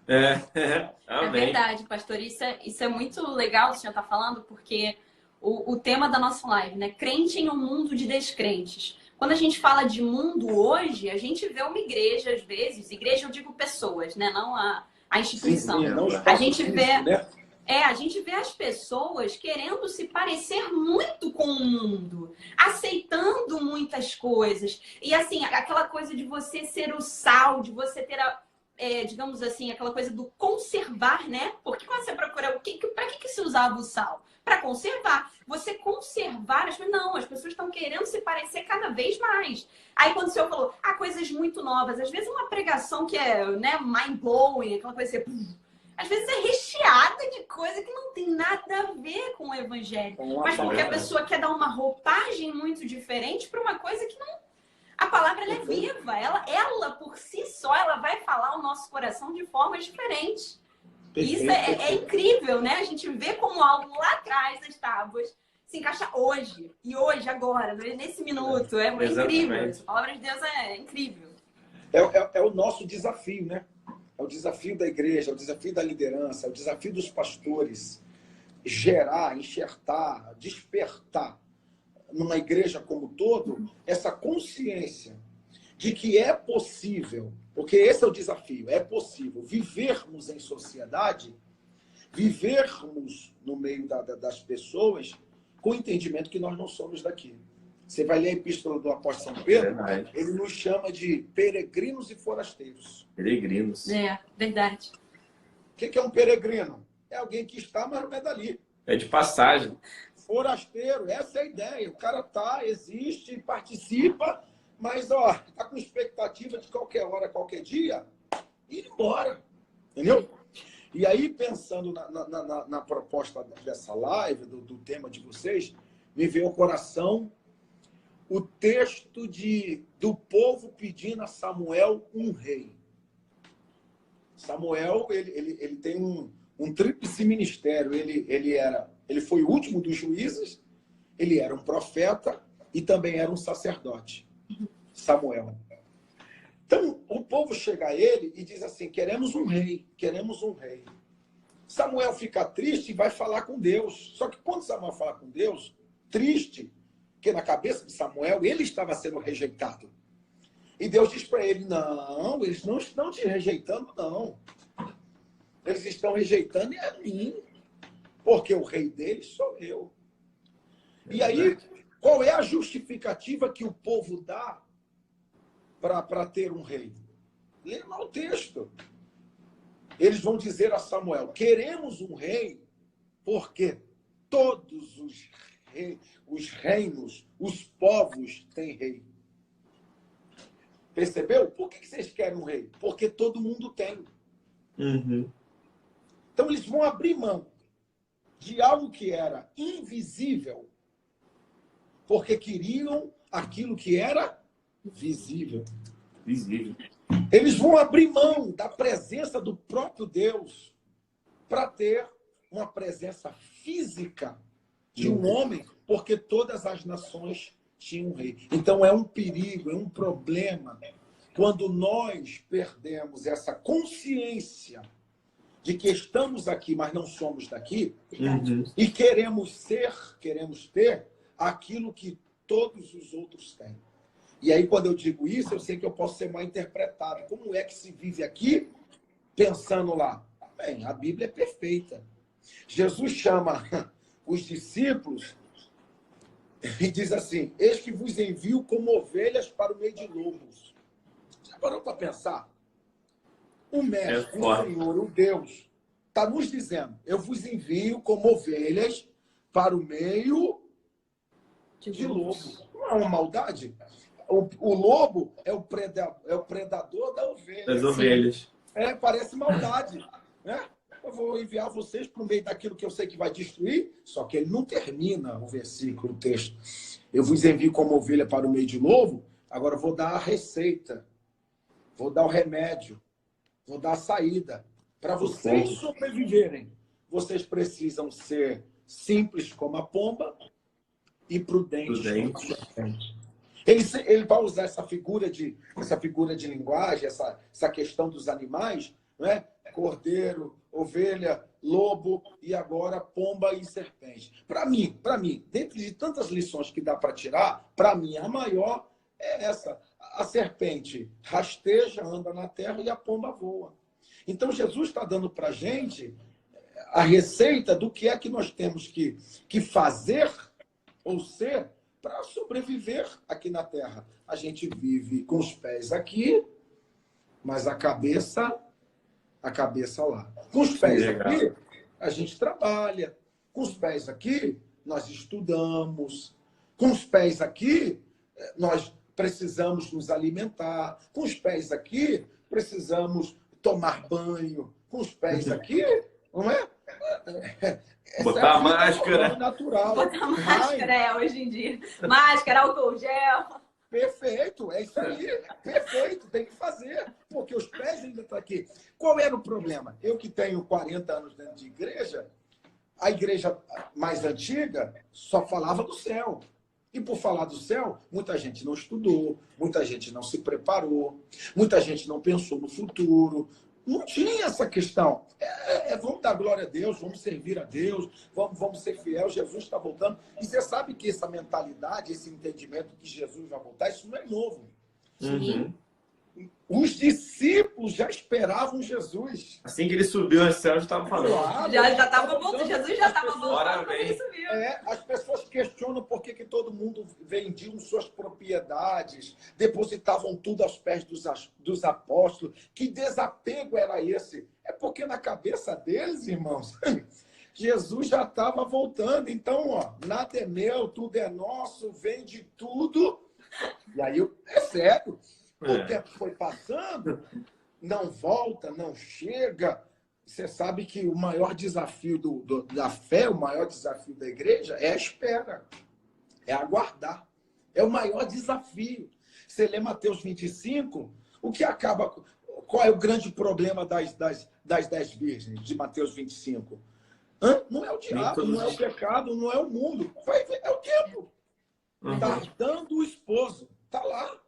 É verdade, pastor. Isso é muito legal o senhor estar falando, porque o tema da nossa live, né? Crente em um mundo de descrentes. Quando a gente fala de mundo hoje, a gente vê uma igreja, às vezes, igreja eu digo pessoas, né? Não a instituição. Sim, não a gente vê, físico, né? a gente vê as pessoas querendo se parecer muito com o mundo, aceitando muitas coisas. E assim, aquela coisa de você ser o sal, de você ter digamos assim, aquela coisa do conservar, né? Porque quando você procura, para que se usava o sal? Para conservar. Você conservar, as pessoas estão querendo se parecer cada vez mais. Aí quando o senhor falou, coisas muito novas, às vezes uma pregação que é, né, mind-blowing, aquela coisa assim, às vezes é recheada de coisa que não tem nada a ver com o evangelho. Mas porque a pessoa quer dar uma roupagem muito diferente para uma coisa que não. A palavra ela é viva, ela por si só, ela vai falar o nosso coração de formas diferentes. Isso é incrível, né? A gente vê como algo lá atrás das tábuas se encaixa hoje. E hoje, agora, nesse minuto. É incrível. A palavra de Deus é incrível. É o nosso desafio, né? É o desafio da igreja, é o desafio da liderança, é o desafio dos pastores. Gerar, enxertar, despertar numa igreja como um todo, essa consciência de que é possível, porque esse é o desafio, é possível vivermos em sociedade, vivermos no meio das pessoas com o entendimento que nós não somos daqui. Você vai ler a epístola do apóstolo São Pedro, ele nos chama de peregrinos e forasteiros. Peregrinos. Verdade. O que é um peregrino? É alguém que está, mas não é dali. É de passagem. Forasteiro, essa é a ideia. O cara existe, participa, mas tá com expectativa de qualquer hora, qualquer dia, ir embora. Entendeu? E aí, pensando na proposta dessa live, do tema de vocês, me veio ao coração o texto do povo pedindo a Samuel um rei. Samuel, ele tem um tríplice ministério. Ele foi o último dos juízes, ele era um profeta e também era um sacerdote. Samuel. Então, o povo chega a ele e diz assim, queremos um rei, queremos um rei. Samuel fica triste e vai falar com Deus. Só que quando Samuel fala com Deus, triste, porque na cabeça de Samuel, ele estava sendo rejeitado. E Deus diz para ele, não, eles não estão te rejeitando, não. Eles estão rejeitando a mim, porque o rei deles sou eu. E aí, qual é a justificativa que o povo dá para ter um rei? Lê lá o texto. Eles vão dizer a Samuel, queremos um rei, porque todos os os reinos, os povos têm rei. Percebeu? Por que vocês querem um rei? Porque todo mundo tem. Então eles vão abrir mão de algo que era invisível, porque queriam aquilo que era visível. Eles vão abrir mão da presença do próprio Deus para ter uma presença física de um homem, porque todas as nações tinham um rei. Então é um perigo, é um problema quando nós perdemos essa consciência de que estamos aqui, mas não somos daqui, e queremos ter aquilo que todos os outros têm. E aí, quando eu digo isso, eu sei que eu posso ser mal interpretado. Como é que se vive aqui pensando lá? Bem, a Bíblia é perfeita. Jesus chama os discípulos e diz assim: eis que vos envio como ovelhas para o meio de lobos. Já parou para pensar? O mestre, o Senhor, o Deus, está nos dizendo: eu vos envio como ovelhas para o meio de lobos. Não é uma maldade? O lobo é o predador da ovelha. Das ovelhas. Parece maldade, né? Eu vou enviar vocês para o meio daquilo que eu sei que vai destruir, só que ele não termina o versículo, o texto. Eu vos envio como ovelha para o meio de lobo, agora eu vou dar a receita, vou dar o remédio, vou dar a saída. Para vocês sobreviverem, vocês precisam ser simples como a pomba e prudentes como a serpente. Ele vai usar essa figura de linguagem, essa questão dos animais, né? Cordeiro, ovelha, lobo e agora pomba e serpente. Para mim, dentro de tantas lições que dá para tirar, para mim a maior é essa. A serpente rasteja, anda na terra e a pomba voa. Então Jesus está dando para a gente a receita do que é que nós temos que fazer ou ser para sobreviver aqui na Terra. A gente vive com os pés aqui, mas a cabeça lá. Com os pés aqui, a gente trabalha. Com os pés aqui, nós estudamos. Com os pés aqui, nós precisamos nos alimentar. Com os pés aqui, precisamos tomar banho. Com os pés aqui, não é? Botar máscara. Natural. Botar máscara, hoje em dia. Máscara, álcool gel. Perfeito, é isso aí. Perfeito, tem que fazer. Porque os pés ainda estão aqui. Qual era o problema? Eu que tenho 40 anos dentro de igreja, a igreja mais antiga só falava do céu. E por falar do céu, muita gente não estudou, muita gente não se preparou, muita gente não pensou no futuro. Não tinha essa questão. Vamos dar glória a Deus, vamos servir a Deus, vamos ser fiéis, Jesus está voltando. E você sabe que essa mentalidade, esse entendimento que Jesus vai voltar, isso não é novo. Os discípulos já esperavam Jesus. Assim que ele subiu ao céu, já estava falando. Claro, Já estava voltando, Jesus já estava voltando quando ele subiu. As pessoas questionam por que todo mundo vendiam suas propriedades, depositavam tudo aos pés dos apóstolos. Que desapego era esse? É porque na cabeça deles, irmãos, Jesus já estava voltando. Então, nada é meu, tudo é nosso, vende tudo. E aí, é sério. O tempo foi passando, não volta, não chega. Você sabe que o maior desafio da fé, o maior desafio da igreja é a espera, é aguardar. É o maior desafio. Você lê Mateus 25, o que acaba... Qual é o grande problema das 10 virgens de Mateus 25? Não é o diabo, não é o pecado, não é o mundo. É o tempo. Tardando o esposo. Está lá.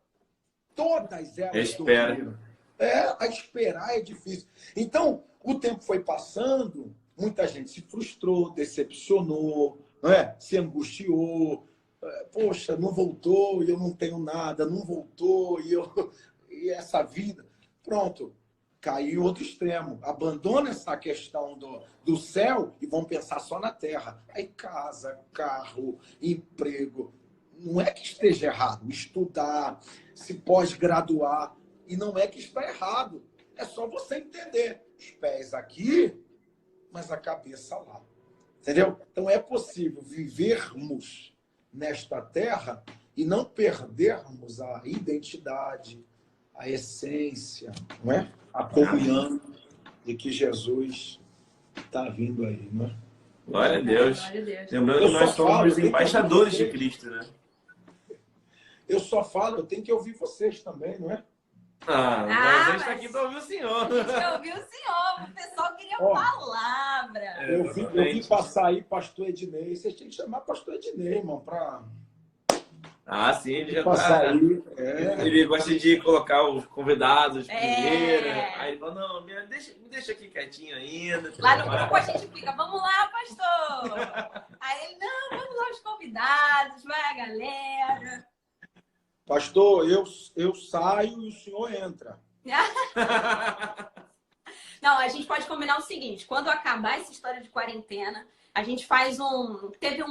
Todas elas dormiram. A esperar é difícil. Então, o tempo foi passando, muita gente se frustrou, decepcionou, se angustiou. Poxa, não voltou e eu não tenho nada, não voltou e essa vida. Pronto, caiu em outro extremo. Abandona essa questão do céu e vão pensar só na terra. Aí casa, carro, emprego. Não é que esteja errado estudar, se pós-graduar. E não é que está errado. É só você entender. Os pés aqui, mas a cabeça lá. Entendeu? Então é possível vivermos nesta terra e não perdermos a identidade, a essência, não é? A comunhão de que Jesus está vindo aí, não é? Glória a Deus. Glória a Deus. Lembrando que nós somos embaixadores de Cristo, né? Eu só falo, eu tenho que ouvir vocês também, não é? Mas a gente está aqui para ouvir o Senhor. A gente ouviu o Senhor, o pessoal queria palavra. Eu vi passar aí pastor Ednei. Vocês tinham que chamar pastor Ednei, irmão, para... Sim, ele já passar aí. Ele gosta de colocar os convidados primeiro. Aí ele fala, não, me deixa aqui quietinho ainda. Lá no grupo a gente fica, vamos lá, pastor. Aí ele, não, vamos lá os convidados, vai a galera. Pastor, eu saio e o senhor entra. Não, a gente pode combinar o seguinte, quando acabar essa história de quarentena, a gente faz teve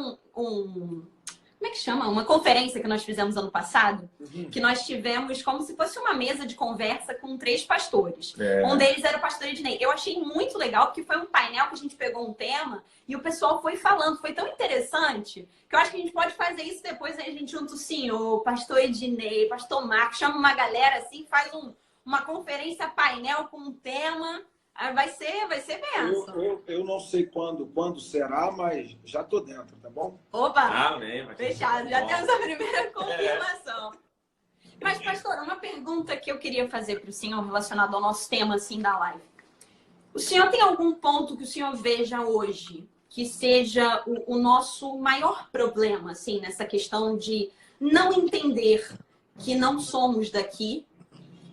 como é que chama? Uma conferência que nós fizemos ano passado, que nós tivemos como se fosse uma mesa de conversa com 3 pastores. Um deles era o pastor Ednei. Eu achei muito legal, porque foi um painel que a gente pegou um tema e o pessoal foi falando. Foi tão interessante que eu acho que a gente pode fazer isso depois. Aí a gente junta o senhor, o pastor Ednei, pastor Marcos, chama uma galera assim, faz uma conferência painel com um tema. Vai ser benção. Eu não sei quando será, mas já estou dentro, tá bom? Opa! Amém. Fechado, já temos a primeira confirmação. Mas, pastor, uma pergunta que eu queria fazer para o senhor relacionado ao nosso tema assim, da live. O senhor tem algum ponto que o senhor veja hoje que seja o nosso maior problema, assim, nessa questão de não entender que não somos daqui?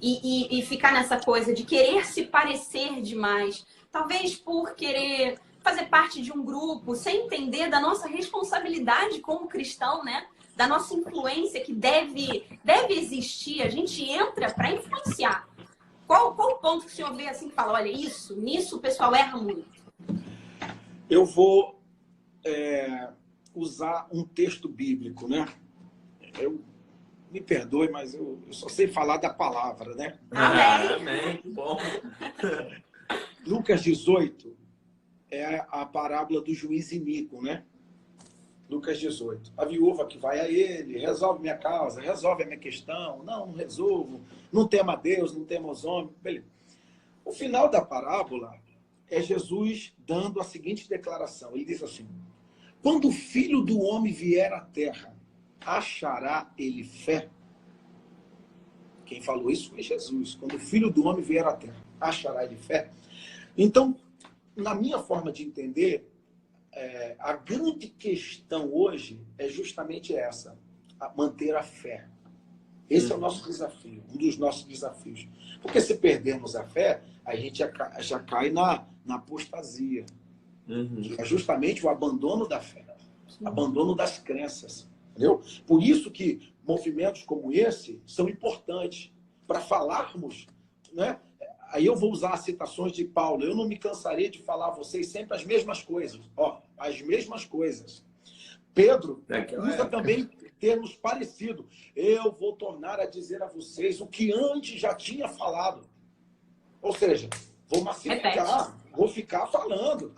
E ficar nessa coisa de querer se parecer demais, talvez por querer fazer parte de um grupo, sem entender da nossa responsabilidade como cristão, né? Da nossa influência que deve existir. A gente entra para influenciar. Qual o ponto que o senhor vê assim que fala, olha, nisso o pessoal erra muito? Eu vou usar um texto bíblico, né? Me perdoe, mas eu só sei falar da palavra, né? Amém. Bom. Lucas 18 é a parábola do juiz iníquo, né? Lucas 18. A viúva que vai a ele, resolve minha causa, resolve a minha questão. Não resolvo. Não tema a Deus, não tema os homens. Beleza. O final da parábola é Jesus dando a seguinte declaração. Ele diz assim, quando o Filho do Homem vier à terra, achará ele fé? Quem falou isso foi Jesus. Quando o Filho do Homem vier à terra, achará ele fé? Então, na minha forma de entender, a grande questão hoje é justamente essa, manter a fé. Esse é o nosso desafio, um dos nossos desafios. Porque se perdermos a fé, a gente já cai na apostasia, que é justamente o abandono da fé, abandono das crenças. Entendeu? Por isso que movimentos como esse são importantes para falarmos, né? Aí eu vou usar as citações de Paulo. Eu não me cansarei de falar a vocês sempre as mesmas coisas. As mesmas coisas. Pedro usa também termos parecidos. Eu vou tornar a dizer a vocês o que antes já tinha falado. Ou seja, vou massificar, vou ficar falando.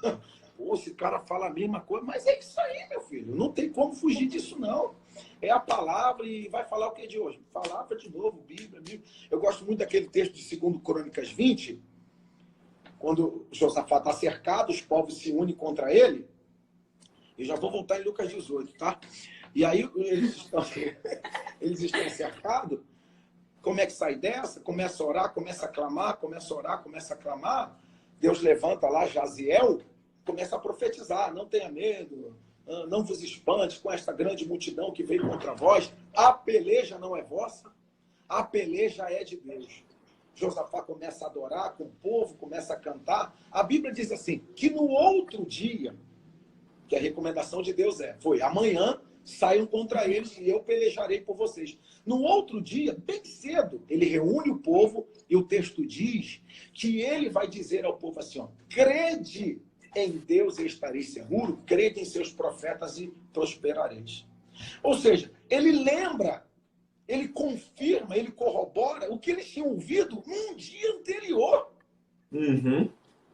Pô, esse cara fala a mesma coisa, mas é isso aí, meu filho. Não tem como fugir disso, não. É a palavra e vai falar o que de hoje? Palavra de novo, Bíblia. Eu gosto muito daquele texto de 2 Crônicas 20, quando Josafá está cercado, os povos se unem contra ele. Eu já vou voltar em Lucas 18, tá? E aí eles estão cercados. Como é que sai dessa? Começa a orar, começa a clamar, começa a orar, começa a clamar. Deus levanta lá Jaziel, começa a profetizar, não tenha medo, não vos espante com esta grande multidão que veio contra vós. A peleja não é vossa, a peleja é de Deus. Josafá começa a adorar com o povo, começa a cantar. A Bíblia diz assim, que no outro dia, que a recomendação de Deus foi amanhã saiam contra eles e eu pelejarei por vocês. No outro dia, bem cedo, ele reúne o povo e o texto diz que ele vai dizer ao povo assim, crede em Deus e estareis seguro, crede em seus profetas e prosperareis. Ou seja, ele lembra, ele confirma, ele corrobora o que eles tinham ouvido num dia anterior.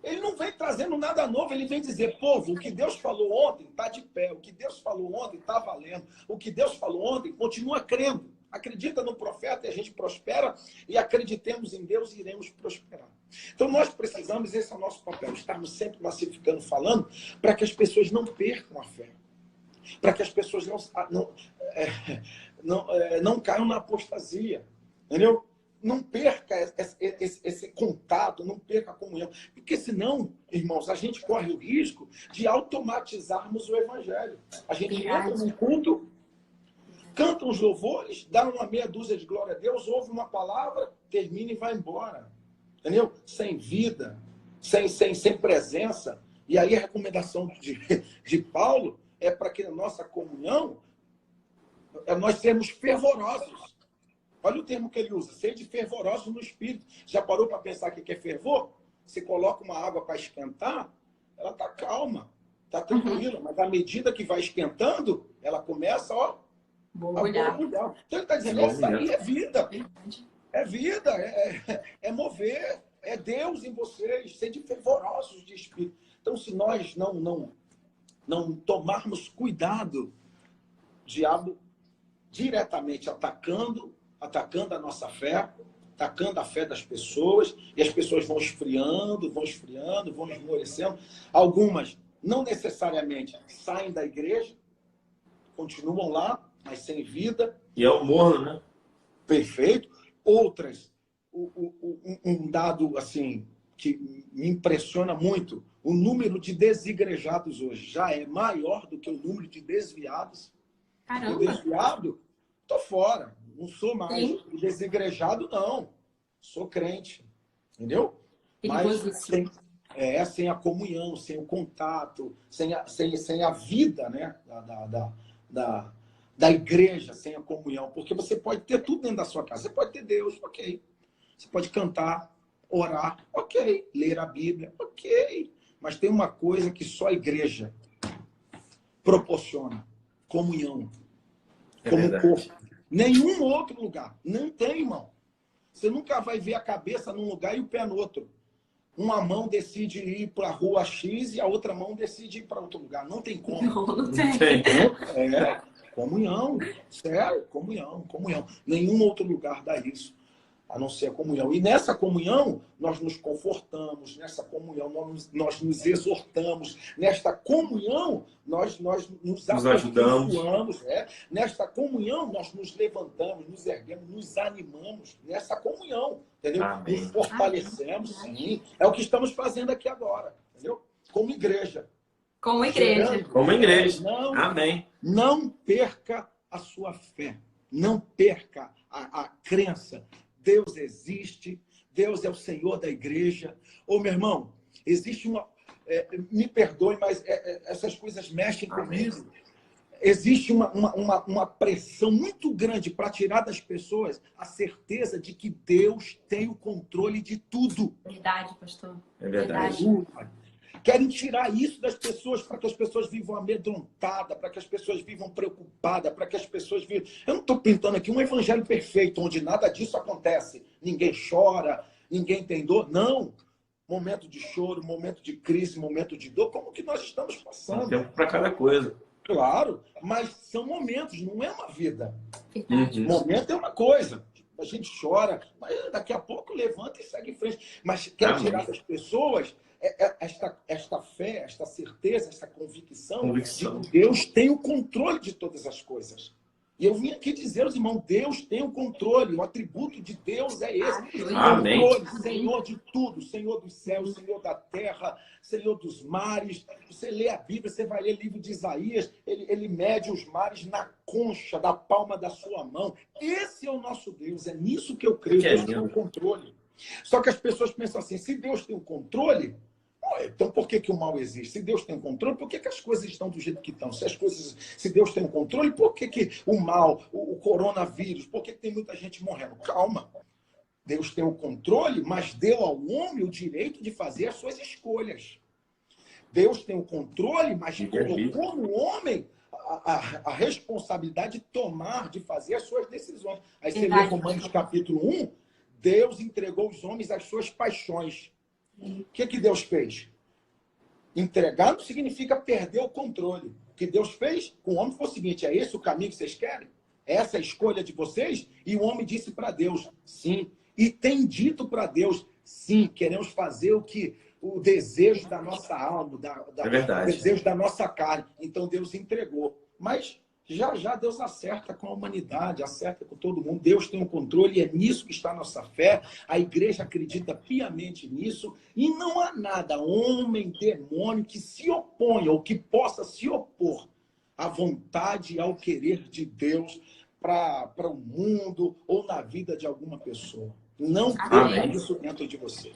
Ele não vem trazendo nada novo, ele vem dizer, povo, o que Deus falou ontem está de pé, o que Deus falou ontem está valendo, o que Deus falou ontem continua crendo. Acredita no profeta e a gente prospera, e acreditemos em Deus e iremos prosperar. Então nós precisamos, esse é o nosso papel, estarmos sempre massificando, falando, para que as pessoas não percam a fé, para que as pessoas não caiam na apostasia, entendeu? Não perca esse contato, não perca a comunhão. Porque senão, irmãos, a gente corre o risco de automatizarmos o evangelho. A gente entra num culto, canta uns louvores, dá uma meia dúzia de glória a Deus, ouve uma palavra, termina e vai embora. Entendeu? Sem vida, sem presença. E aí a recomendação de Paulo é para que a nossa comunhão, nós sermos fervorosos. Olha o termo que ele usa, sede fervoroso no espírito. Já parou para pensar o que é fervor? Você coloca uma água para esquentar, ela está calma, está tranquila, mas à medida que vai esquentando, ela começa, ó, borbulhar. Então ele está dizendo, isso aí é vida. É vida, é mover, é Deus em vocês, sede fervorosos de espírito. Então, se nós não tomarmos cuidado, o diabo diretamente atacando a nossa fé, atacando a fé das pessoas, e as pessoas vão esfriando, vão esmorecendo. Algumas, não necessariamente, saem da igreja, continuam lá, mas sem vida. E é o morno, né? Perfeito. Outras, um dado assim que me impressiona muito, o número de desigrejados hoje já é maior do que o número de desviados. Caramba. O desviado, tô fora. Não sou mais. Sim. O desigrejado, não. Sou crente. Entendeu? Mas sem a comunhão, sem o contato, sem a vida, né? Da igreja, sem a comunhão. Porque você pode ter tudo dentro da sua casa. Você pode ter Deus, ok. Você pode cantar, orar, ok. Ler a Bíblia, ok. Mas tem uma coisa que só a igreja proporciona. Comunhão. Como corpo. Nenhum outro lugar. Não tem, irmão. Você nunca vai ver a cabeça num lugar e o pé no outro. Uma mão decide ir para a rua X e a outra mão decide ir para outro lugar. Não tem como. Não tem. Comunhão. Sério, comunhão. Nenhum outro lugar dá isso, a não ser a comunhão. E nessa comunhão, nós nos confortamos. Nessa comunhão, nós nos exortamos. Nesta comunhão, nós nos ajudamos. Nesta comunhão, nós nos levantamos, nos erguemos, nos animamos. Nessa comunhão, entendeu? Amém. Nos fortalecemos, sim. É o que estamos fazendo aqui agora, entendeu? Como igreja. Como igreja. Como igreja. Amém. Não perca a sua fé. Não perca a crença. Deus existe, Deus é o Senhor da igreja. Ô, meu irmão, existe uma... me perdoe, mas essas coisas mexem comigo. Existe uma pressão muito grande para tirar das pessoas a certeza de que Deus tem o controle de tudo. Verdade, pastor. É verdade. Querem tirar isso das pessoas para que as pessoas vivam amedrontadas, para que as pessoas vivam preocupadas, para que as pessoas vivam... Eu não estou pintando aqui um evangelho perfeito, onde nada disso acontece. Ninguém chora, ninguém tem dor. Não. Momento de choro, momento de crise, momento de dor, como que nós estamos passando? Tem tempo para cada coisa. Claro, mas são momentos, não é uma vida. Verdade. Momento é uma coisa. A gente chora, mas daqui a pouco levanta e segue em frente. Mas quer tirar das pessoas... esta fé, esta certeza, esta convicção de que Deus tem o controle de todas as coisas. E eu vim aqui dizer aos irmãos, Deus tem o controle, o atributo de Deus é esse. Amém. Controle, Senhor de tudo, Senhor dos céus, Senhor da terra, Senhor dos mares. Você lê a Bíblia, você vai ler o livro de Isaías, ele mede os mares na concha da palma da sua mão. Esse é o nosso Deus, é nisso que eu creio, Deus tem o controle. Só que as pessoas pensam assim, se Deus tem o controle, então por que o mal existe? Se Deus tem o controle, por que as coisas estão do jeito que estão? Se Deus tem o controle, por que o mal, o coronavírus, por que tem muita gente morrendo? Calma. Deus tem o controle, mas deu ao homem o direito de fazer as suas escolhas. Deus tem o controle, mas colocou no homem a responsabilidade de tomar, de fazer as suas decisões. Aí você lê Romanos capítulo 1, Deus entregou os homens às suas paixões. O que Deus fez? Entregar não significa perder o controle. O que Deus fez com o homem foi o seguinte: é esse o caminho que vocês querem? É essa a escolha de vocês? E o homem disse para Deus, sim. E tem dito para Deus, sim, queremos fazer o desejo da nossa alma, É verdade. o desejo da nossa carne. Então Deus entregou. Mas já Deus acerta com a humanidade, acerta com todo mundo. Deus tem o controle e é nisso que está a nossa fé. A igreja acredita piamente nisso. E não há nada, homem, demônio, que se oponha ou que possa se opor à vontade e ao querer de Deus para o mundo ou na vida de alguma pessoa. Não tem isso dentro de você.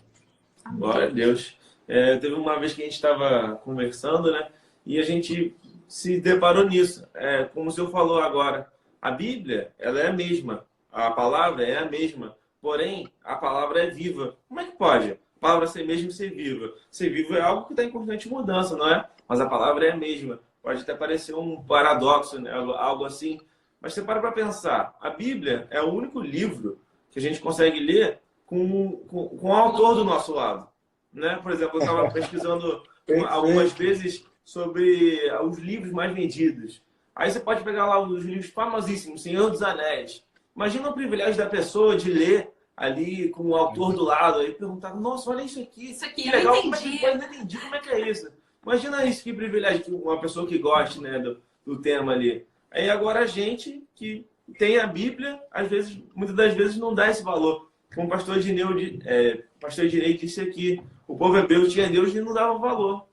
Glória a Deus. Teve uma vez que a gente estava conversando, né? E a gente se deparou nisso. Como o senhor falou agora, a Bíblia, ela é a mesma. A palavra é a mesma. Porém, a palavra é viva. Como é que pode? A palavra ser mesma e ser viva. Ser vivo é algo que está em constante mudança, não é? Mas a palavra é a mesma. Pode até parecer um paradoxo, né? Algo assim. Mas você para pensar. A Bíblia é o único livro que a gente consegue ler com o autor do nosso lado. Né? Por exemplo, eu estava pesquisando algumas vezes sobre os livros mais vendidos. Aí você pode pegar lá os livros famosíssimos, Senhor dos Anéis. Imagina o privilégio da pessoa de ler ali com o autor do lado e perguntar: nossa, olha isso aqui. Isso aqui, que legal, eu como é que foi? Eu não entendi como é que é isso. Imagina isso, que privilégio, que uma pessoa que goste, né, do tema ali. Aí agora a gente que tem a Bíblia, às vezes, muitas das vezes não dá esse valor. Como o pastor Ednei disse aqui, o povo hebreu tinha Deus e não dava valor.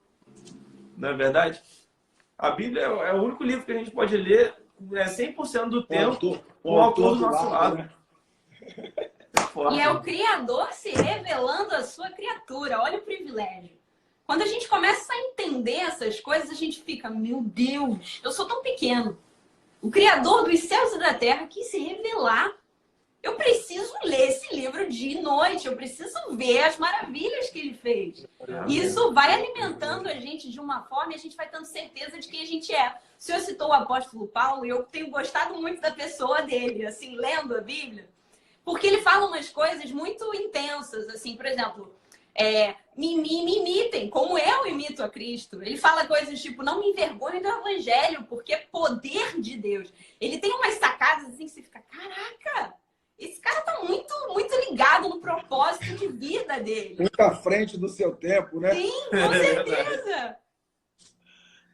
Não é verdade? A Bíblia é o único livro que a gente pode ler 100% do tempo com o autor do nosso lado. Né? E é o Criador se revelando a sua criatura. Olha o privilégio. Quando a gente começa a entender essas coisas, a gente fica: meu Deus, eu sou tão pequeno. O Criador dos céus e da terra quis se revelar. Eu preciso ler esse livro de noite, eu preciso ver as maravilhas que ele fez. E isso vai alimentando a gente de uma forma e a gente vai tendo certeza de quem a gente é. O senhor citou o apóstolo Paulo e eu tenho gostado muito da pessoa dele, assim, lendo a Bíblia, porque ele fala umas coisas muito intensas, assim, por exemplo, me imitem, como eu imito a Cristo. Ele fala coisas tipo: não me envergonhe do evangelho, porque é poder de Deus. Ele tem umas sacadas assim que você fica: caraca! Esse cara tá muito, muito ligado no propósito de vida dele. Muito à frente do seu tempo, né? Sim, com certeza.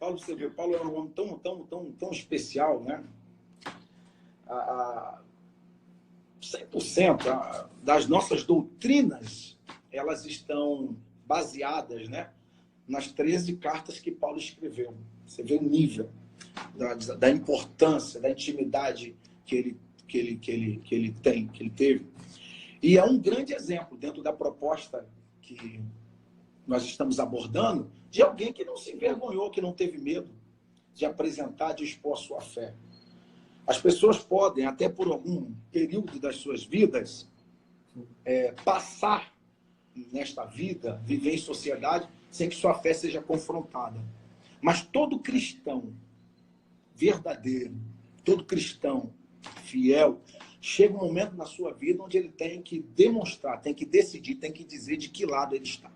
Paulo, você vê, Paulo era um homem tão especial, né? 100% das nossas doutrinas, elas estão baseadas, né, nas 13 cartas que Paulo escreveu. Você vê o nível da importância, da intimidade que ele teve. E é um grande exemplo dentro da proposta que nós estamos abordando, de alguém que não se envergonhou, que não teve medo de apresentar, de expor a sua fé. As pessoas podem, até por algum período das suas vidas, passar nesta vida, viver em sociedade, sem que sua fé seja confrontada. Mas todo cristão verdadeiro, todo cristão fiel, chega um momento na sua vida onde ele tem que demonstrar, tem que decidir, tem que dizer de que lado ele está.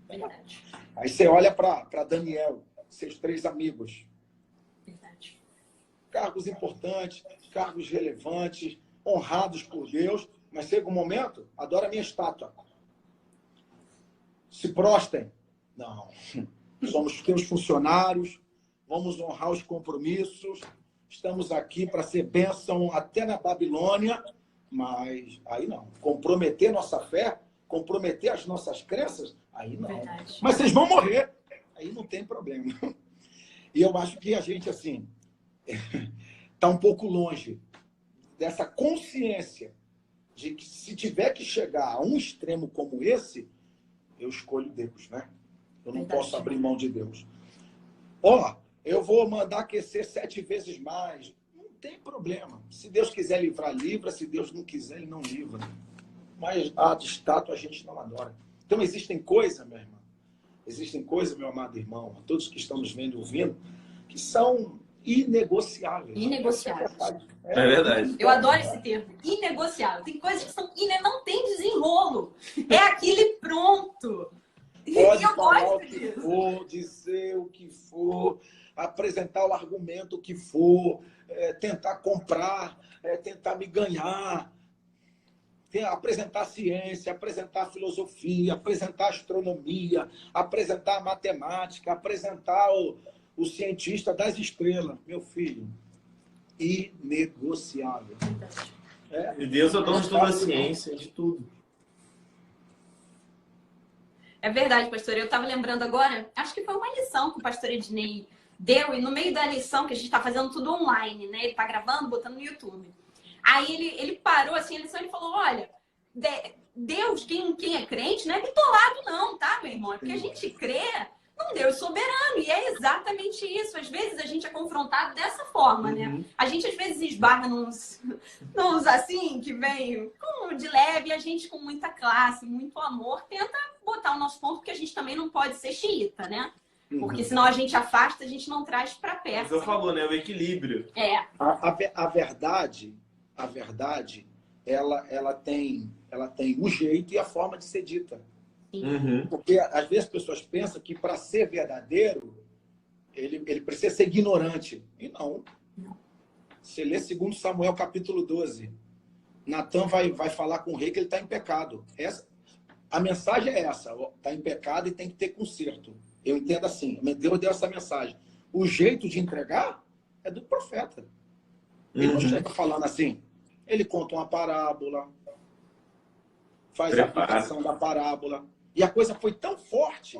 Verdade. Aí você olha para Daniel, seus 3 amigos. Verdade. Cargos importantes, cargos relevantes, honrados por Deus, mas chega um momento: adora a minha estátua. Se prostem. Não. Somos teus funcionários, vamos honrar os compromissos, estamos aqui para ser bênção até na Babilônia, mas aí não. Comprometer nossa fé, comprometer as nossas crenças, aí não. Verdade. Mas vocês vão morrer, aí não tem problema. E eu acho que a gente, assim, está um pouco longe dessa consciência de que se tiver que chegar a um extremo como esse, eu escolho Deus, né? Eu não posso abrir mão de Deus. Eu vou mandar aquecer 7 vezes mais. Não tem problema. Se Deus quiser livrar, livra. Se Deus não quiser, ele não livra. Mas a de estátua a gente não adora. Então existem coisas, minha irmã, existem coisas, meu amado irmão, a todos que estão nos vendo e ouvindo, que são inegociáveis. Inegociáveis. É verdade. Eu adoro esse termo, inegociável. Tem coisas que são não tem desenrolo. É aquilo e pronto. Pode eu falar gosto o que disso. for, dizer o que for, apresentar o argumento que for, tentar comprar, tentar me ganhar, apresentar ciência, apresentar filosofia, apresentar astronomia, apresentar matemática, apresentar o cientista das estrelas. Meu filho, inegociável. E Deus é o dono de toda a ciência, de tudo. É verdade, pastor. Eu estava lembrando agora, acho que foi uma lição que o pastor Ednei deu, e no meio da lição, que a gente está fazendo tudo online, né? Ele está gravando, botando no YouTube. Aí ele parou assim a lição e falou: olha, Deus, quem é crente, não é bitolado, não, tá, meu irmão? É porque a gente crê num Deus soberano. E é exatamente isso. Às vezes a gente é confrontado dessa forma, né? A gente às vezes esbarra nos assim, que vem de leve, e a gente com muita classe, muito amor, tenta botar o nosso ponto, porque a gente também não pode ser xiita, né? Porque senão a gente afasta, a gente não traz para perto. Você falou, né? O equilíbrio. A verdade, ela tem o jeito e a forma de ser dita. Porque às vezes as pessoas pensam que para ser verdadeiro, ele precisa ser ignorante. E não. Você lê 2 Samuel capítulo 12. Natan vai falar com o rei que ele está em pecado. A mensagem é essa: está em pecado e tem que ter conserto. Eu entendo assim. Deus deu essa mensagem. O jeito de entregar é do profeta. Ele não chega falando assim. Ele conta uma parábola, faz a aplicação da parábola. E a coisa foi tão forte,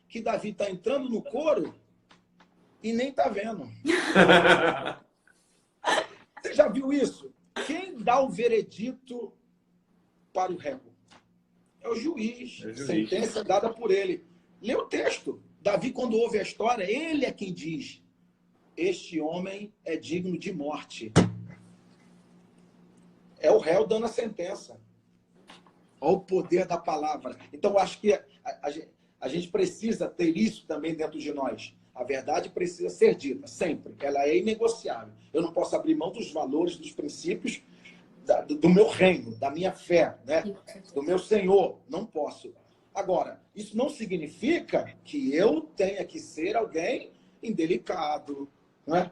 que Davi está entrando no coro e nem está vendo. Você já viu isso? Quem dá o veredito para o réu? É o juiz. Sentença dada por ele. Lê o texto. Davi, quando ouve a história, ele é quem diz: este homem é digno de morte. É o réu dando a sentença. Olha o poder da palavra. Então, eu acho que a gente precisa ter isso também dentro de nós. A verdade precisa ser dita, sempre. Ela é inegociável. Eu não posso abrir mão dos valores, dos princípios do meu reino, da minha fé, né? Do meu Senhor. Não posso. Agora, isso não significa que eu tenha que ser alguém indelicado, né?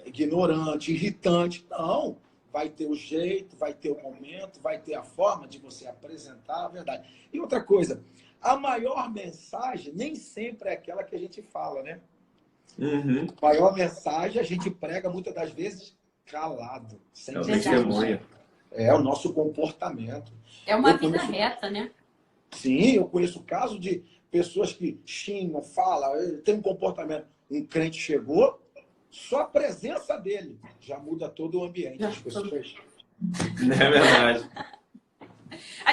Ignorante, irritante. Não. Vai ter o jeito, vai ter o momento, vai ter a forma de você apresentar a verdade. E outra coisa, a maior mensagem nem sempre é aquela que a gente fala, né? A maior mensagem a gente prega muitas das vezes calado, sem testemunha. É o nosso comportamento. É uma vida reta, né? Sim, eu conheço casos de pessoas que xingam, falam, tem um comportamento. Um crente chegou, só a presença dele já muda todo o ambiente. As pessoas... É verdade.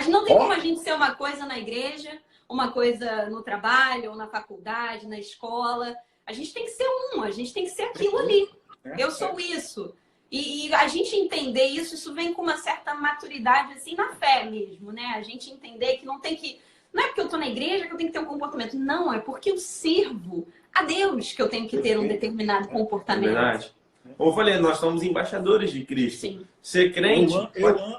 Não tem como a gente ser uma coisa na igreja, uma coisa no trabalho, ou na faculdade, na escola. A gente tem que ser a gente tem que ser aquilo ali. Eu sou isso. E a gente entender isso vem com uma certa maturidade assim na fé mesmo, né? A gente entender que não é porque eu estou na igreja que eu tenho que ter um comportamento. Não, é porque eu sirvo a Deus que eu tenho que ter um determinado comportamento. É verdade. Como eu falei, nós somos embaixadores de Cristo. Sim. Ser crente...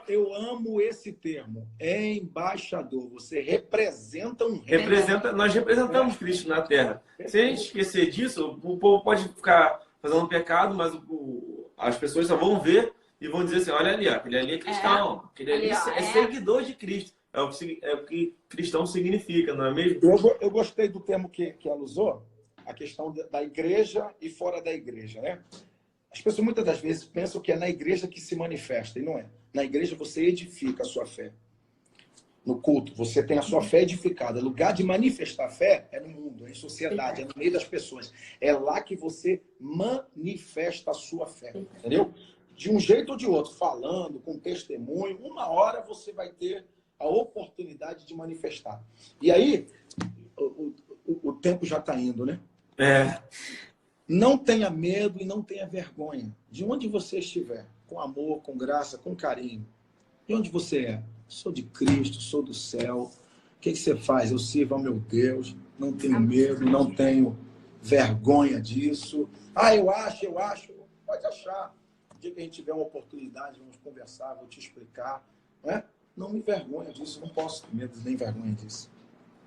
Eu amo esse termo. É embaixador. Você representa um rei. Nós representamos Cristo na Terra. Se a gente esquecer disso, o povo pode ficar fazendo pecado, mas as pessoas só vão ver e vão dizer assim: olha ali, aquele ali é cristão. Aquele ali é seguidor de Cristo. É o que cristão significa, não é mesmo? Eu gostei do termo que ela usou, a questão da igreja e fora da igreja, né? As pessoas muitas das vezes pensam que é na igreja que se manifesta, e não é. Na igreja você edifica a sua fé. No culto, você tem a sua fé edificada. O lugar de manifestar fé é no mundo, é em sociedade, é no meio das pessoas. É lá que você manifesta a sua fé, entendeu? De um jeito ou de outro, falando, com testemunho, uma hora você vai ter a oportunidade de manifestar. E aí, o tempo já está indo, né? Não tenha medo e não tenha vergonha. De onde você estiver, com amor, com graça, com carinho. De onde você é? Sou de Cristo, sou do céu. O que você faz? Eu sirvo ao meu Deus. Não tenho medo, não tenho vergonha disso. Ah, eu acho. Pode achar. No dia que a gente tiver uma oportunidade, vamos conversar, vou te explicar. Né? Não me envergonha disso, não posso ter medo nem vergonha disso.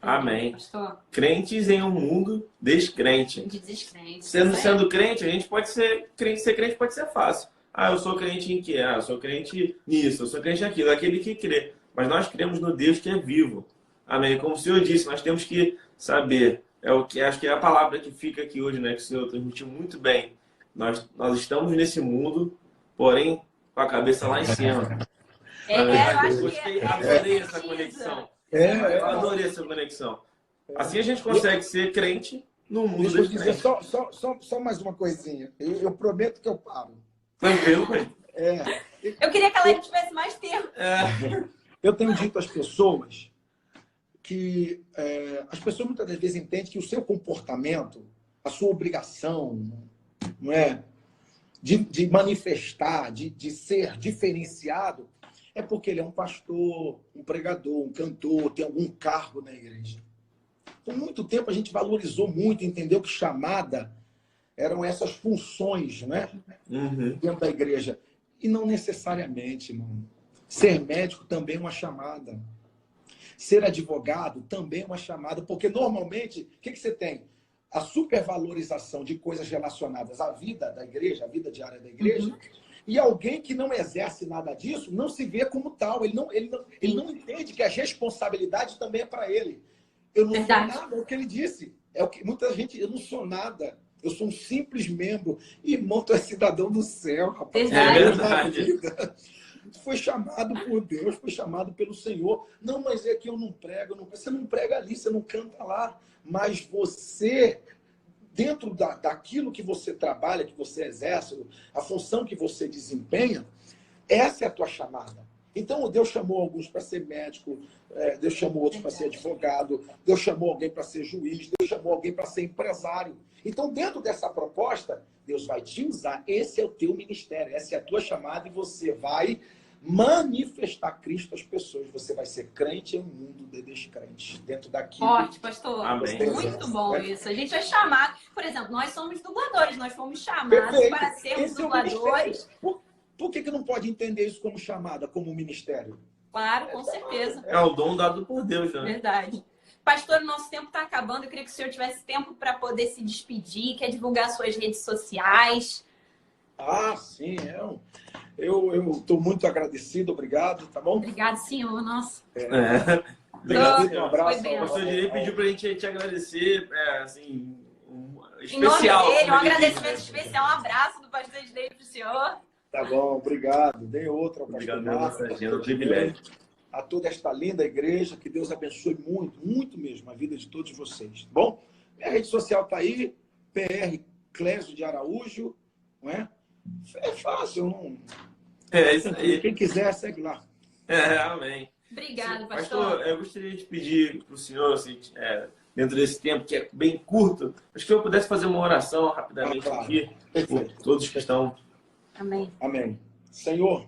Amém. Pastor. Crentes em um mundo descrente. De descrente. Sendo crente, a gente pode ser crente pode ser fácil. Ah, eu sou crente em quê? Ah, eu sou crente nisso, eu sou crente naquilo, aquele que crê. Mas nós cremos no Deus que é vivo. Amém. Como o Senhor disse, nós temos que saber. É o que acho que é a palavra que fica aqui hoje, né? Que o Senhor transmitiu muito bem. Nós estamos nesse mundo, porém com a cabeça lá em cima. Eu acho Gostei, que adorei essa conexão. Eu adorei essa conexão. Assim a gente consegue ser crente no mundo. Deixa eu dizer só mais uma coisinha. Eu prometo que eu paro. Tranquilo, pai. Eu queria que ela tivesse mais tempo. Eu tenho dito às pessoas que as pessoas muitas das vezes entendem que o seu comportamento, a sua obrigação, não é, de manifestar, de ser diferenciado, é porque ele é um pastor, um pregador, um cantor, tem algum cargo na igreja. Por muito tempo a gente valorizou muito, entendeu que chamada eram essas funções, né? Dentro da igreja. E não necessariamente, irmão. Ser médico também é uma chamada. Ser advogado também é uma chamada, porque normalmente, o que você tem? A supervalorização de coisas relacionadas à vida da igreja, à vida diária da igreja, e alguém que não exerce nada disso não se vê como tal. Ele não entende que a responsabilidade também é para ele. Eu não sou nada, é o que ele disse. É o que muita gente, eu não sou nada. Eu sou um simples membro. Irmão, tu é cidadão do céu, rapaz. É verdade. Tu foi chamado por Deus, foi chamado pelo Senhor. Não, mas é que eu não prego. Você não prega ali, você não canta lá. Mas você, dentro daquilo que você trabalha, que você exerce, a função que você desempenha, essa é a tua chamada. Então, Deus chamou alguns para ser médico, Deus chamou outros para ser advogado, Deus chamou alguém para ser juiz, Deus chamou alguém para ser empresário. Então, dentro dessa proposta, Deus vai te usar. Esse é o teu ministério, essa é a tua chamada e você vai manifestar Cristo às pessoas. Você vai ser crente em um mundo de descrentes. Dentro daquilo. Forte, pastor. Amém. Muito bom isso. A gente é chamado. Por exemplo, nós somos dubladores, nós fomos chamados para sermos dubladores. Por que não pode entender isso como chamada, como ministério? Claro, com certeza. É o dom dado por Deus, né? Verdade. Pastor, o nosso tempo está acabando. Eu queria que o senhor tivesse tempo para poder se despedir, quer divulgar suas redes sociais. Ah, sim. Eu estou muito agradecido. Obrigado, tá bom? Obrigado, senhor. Nossa. Obrigado, Um abraço. Foi bem. O pastor Direi pediu pra gente te agradecer, assim, Em nome especial. dele, um agradecimento especial, um abraço do pastor Direi para o senhor. Tá bom, obrigado. Dei outra. Obrigado, meu passageiro, privilégio. A toda esta linda igreja, que Deus abençoe muito, muito mesmo a vida de todos vocês, tá bom? Minha rede social tá aí, PR Clésio de Araújo, não é? É fácil, não... Isso aí. Quem quiser, segue lá. Amém. Obrigado, pastor. Pastor, eu gostaria de pedir para o senhor, assim, dentro desse tempo, que é bem curto, acho que eu pudesse fazer uma oração rapidamente claro. aqui, Perfeito. por todos que estão... Amém. Amém. Senhor,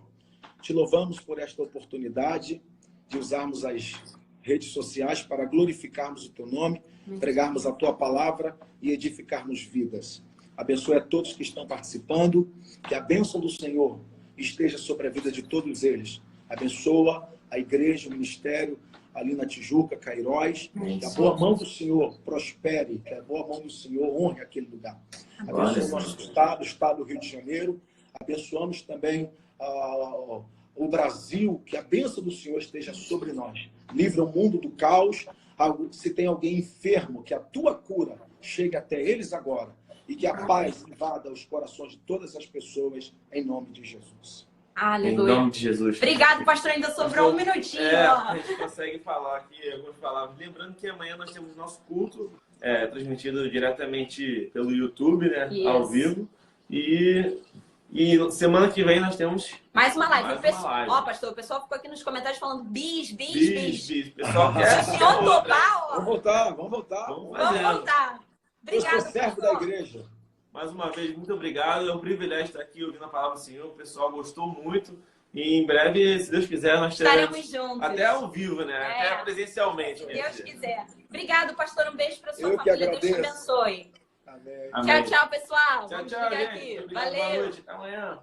te louvamos por esta oportunidade de usarmos as redes sociais para glorificarmos o teu nome, pregarmos a tua palavra e edificarmos vidas. Abençoe a todos que estão participando, que a bênção do Senhor esteja sobre a vida de todos eles. Abençoa a igreja, o ministério, ali na Tijuca, Cairóis, que a boa mão do Senhor prospere, que a boa mão do Senhor honre aquele lugar. Abençoa o nosso estado, o estado do Rio de Janeiro. Abençoamos também o Brasil, que a bênção do Senhor esteja sobre nós. Livra o mundo do caos. Se tem alguém enfermo, que a tua cura chegue até eles agora. E que a paz invada os corações de todas as pessoas, em nome de Jesus. Aleluia. Em nome de Jesus. Obrigado, pastor. Ainda sobrou um minutinho. A gente consegue falar aqui algumas palavras. Lembrando que amanhã nós temos nosso culto, transmitido diretamente pelo YouTube, né? Isso. Ao vivo. E semana que vem nós temos Mais uma live. Mais uma live. Ó, pastor, o pessoal ficou aqui nos comentários falando bis. bis. Pessoal, quer Se o senhor topar, ó. Vamos voltar. Vamos voltar. Eu Obrigado, sou servo da pastor. igreja. Mais uma vez, muito obrigado. É um privilégio estar aqui ouvindo a palavra do Senhor. O pessoal gostou muito. E em breve, se Deus quiser, nós teremos Estaremos juntos. até ao vivo, né? Até presencialmente. Se Deus quiser. Obrigado, pastor. Um beijo para sua Eu que família. Deus te agradeço. abençoe. Amém. Tchau, tchau, pessoal. Tchau, Vamos tchau, ligar gente. aqui. Obrigado, Valeu. boa noite. Até amanhã.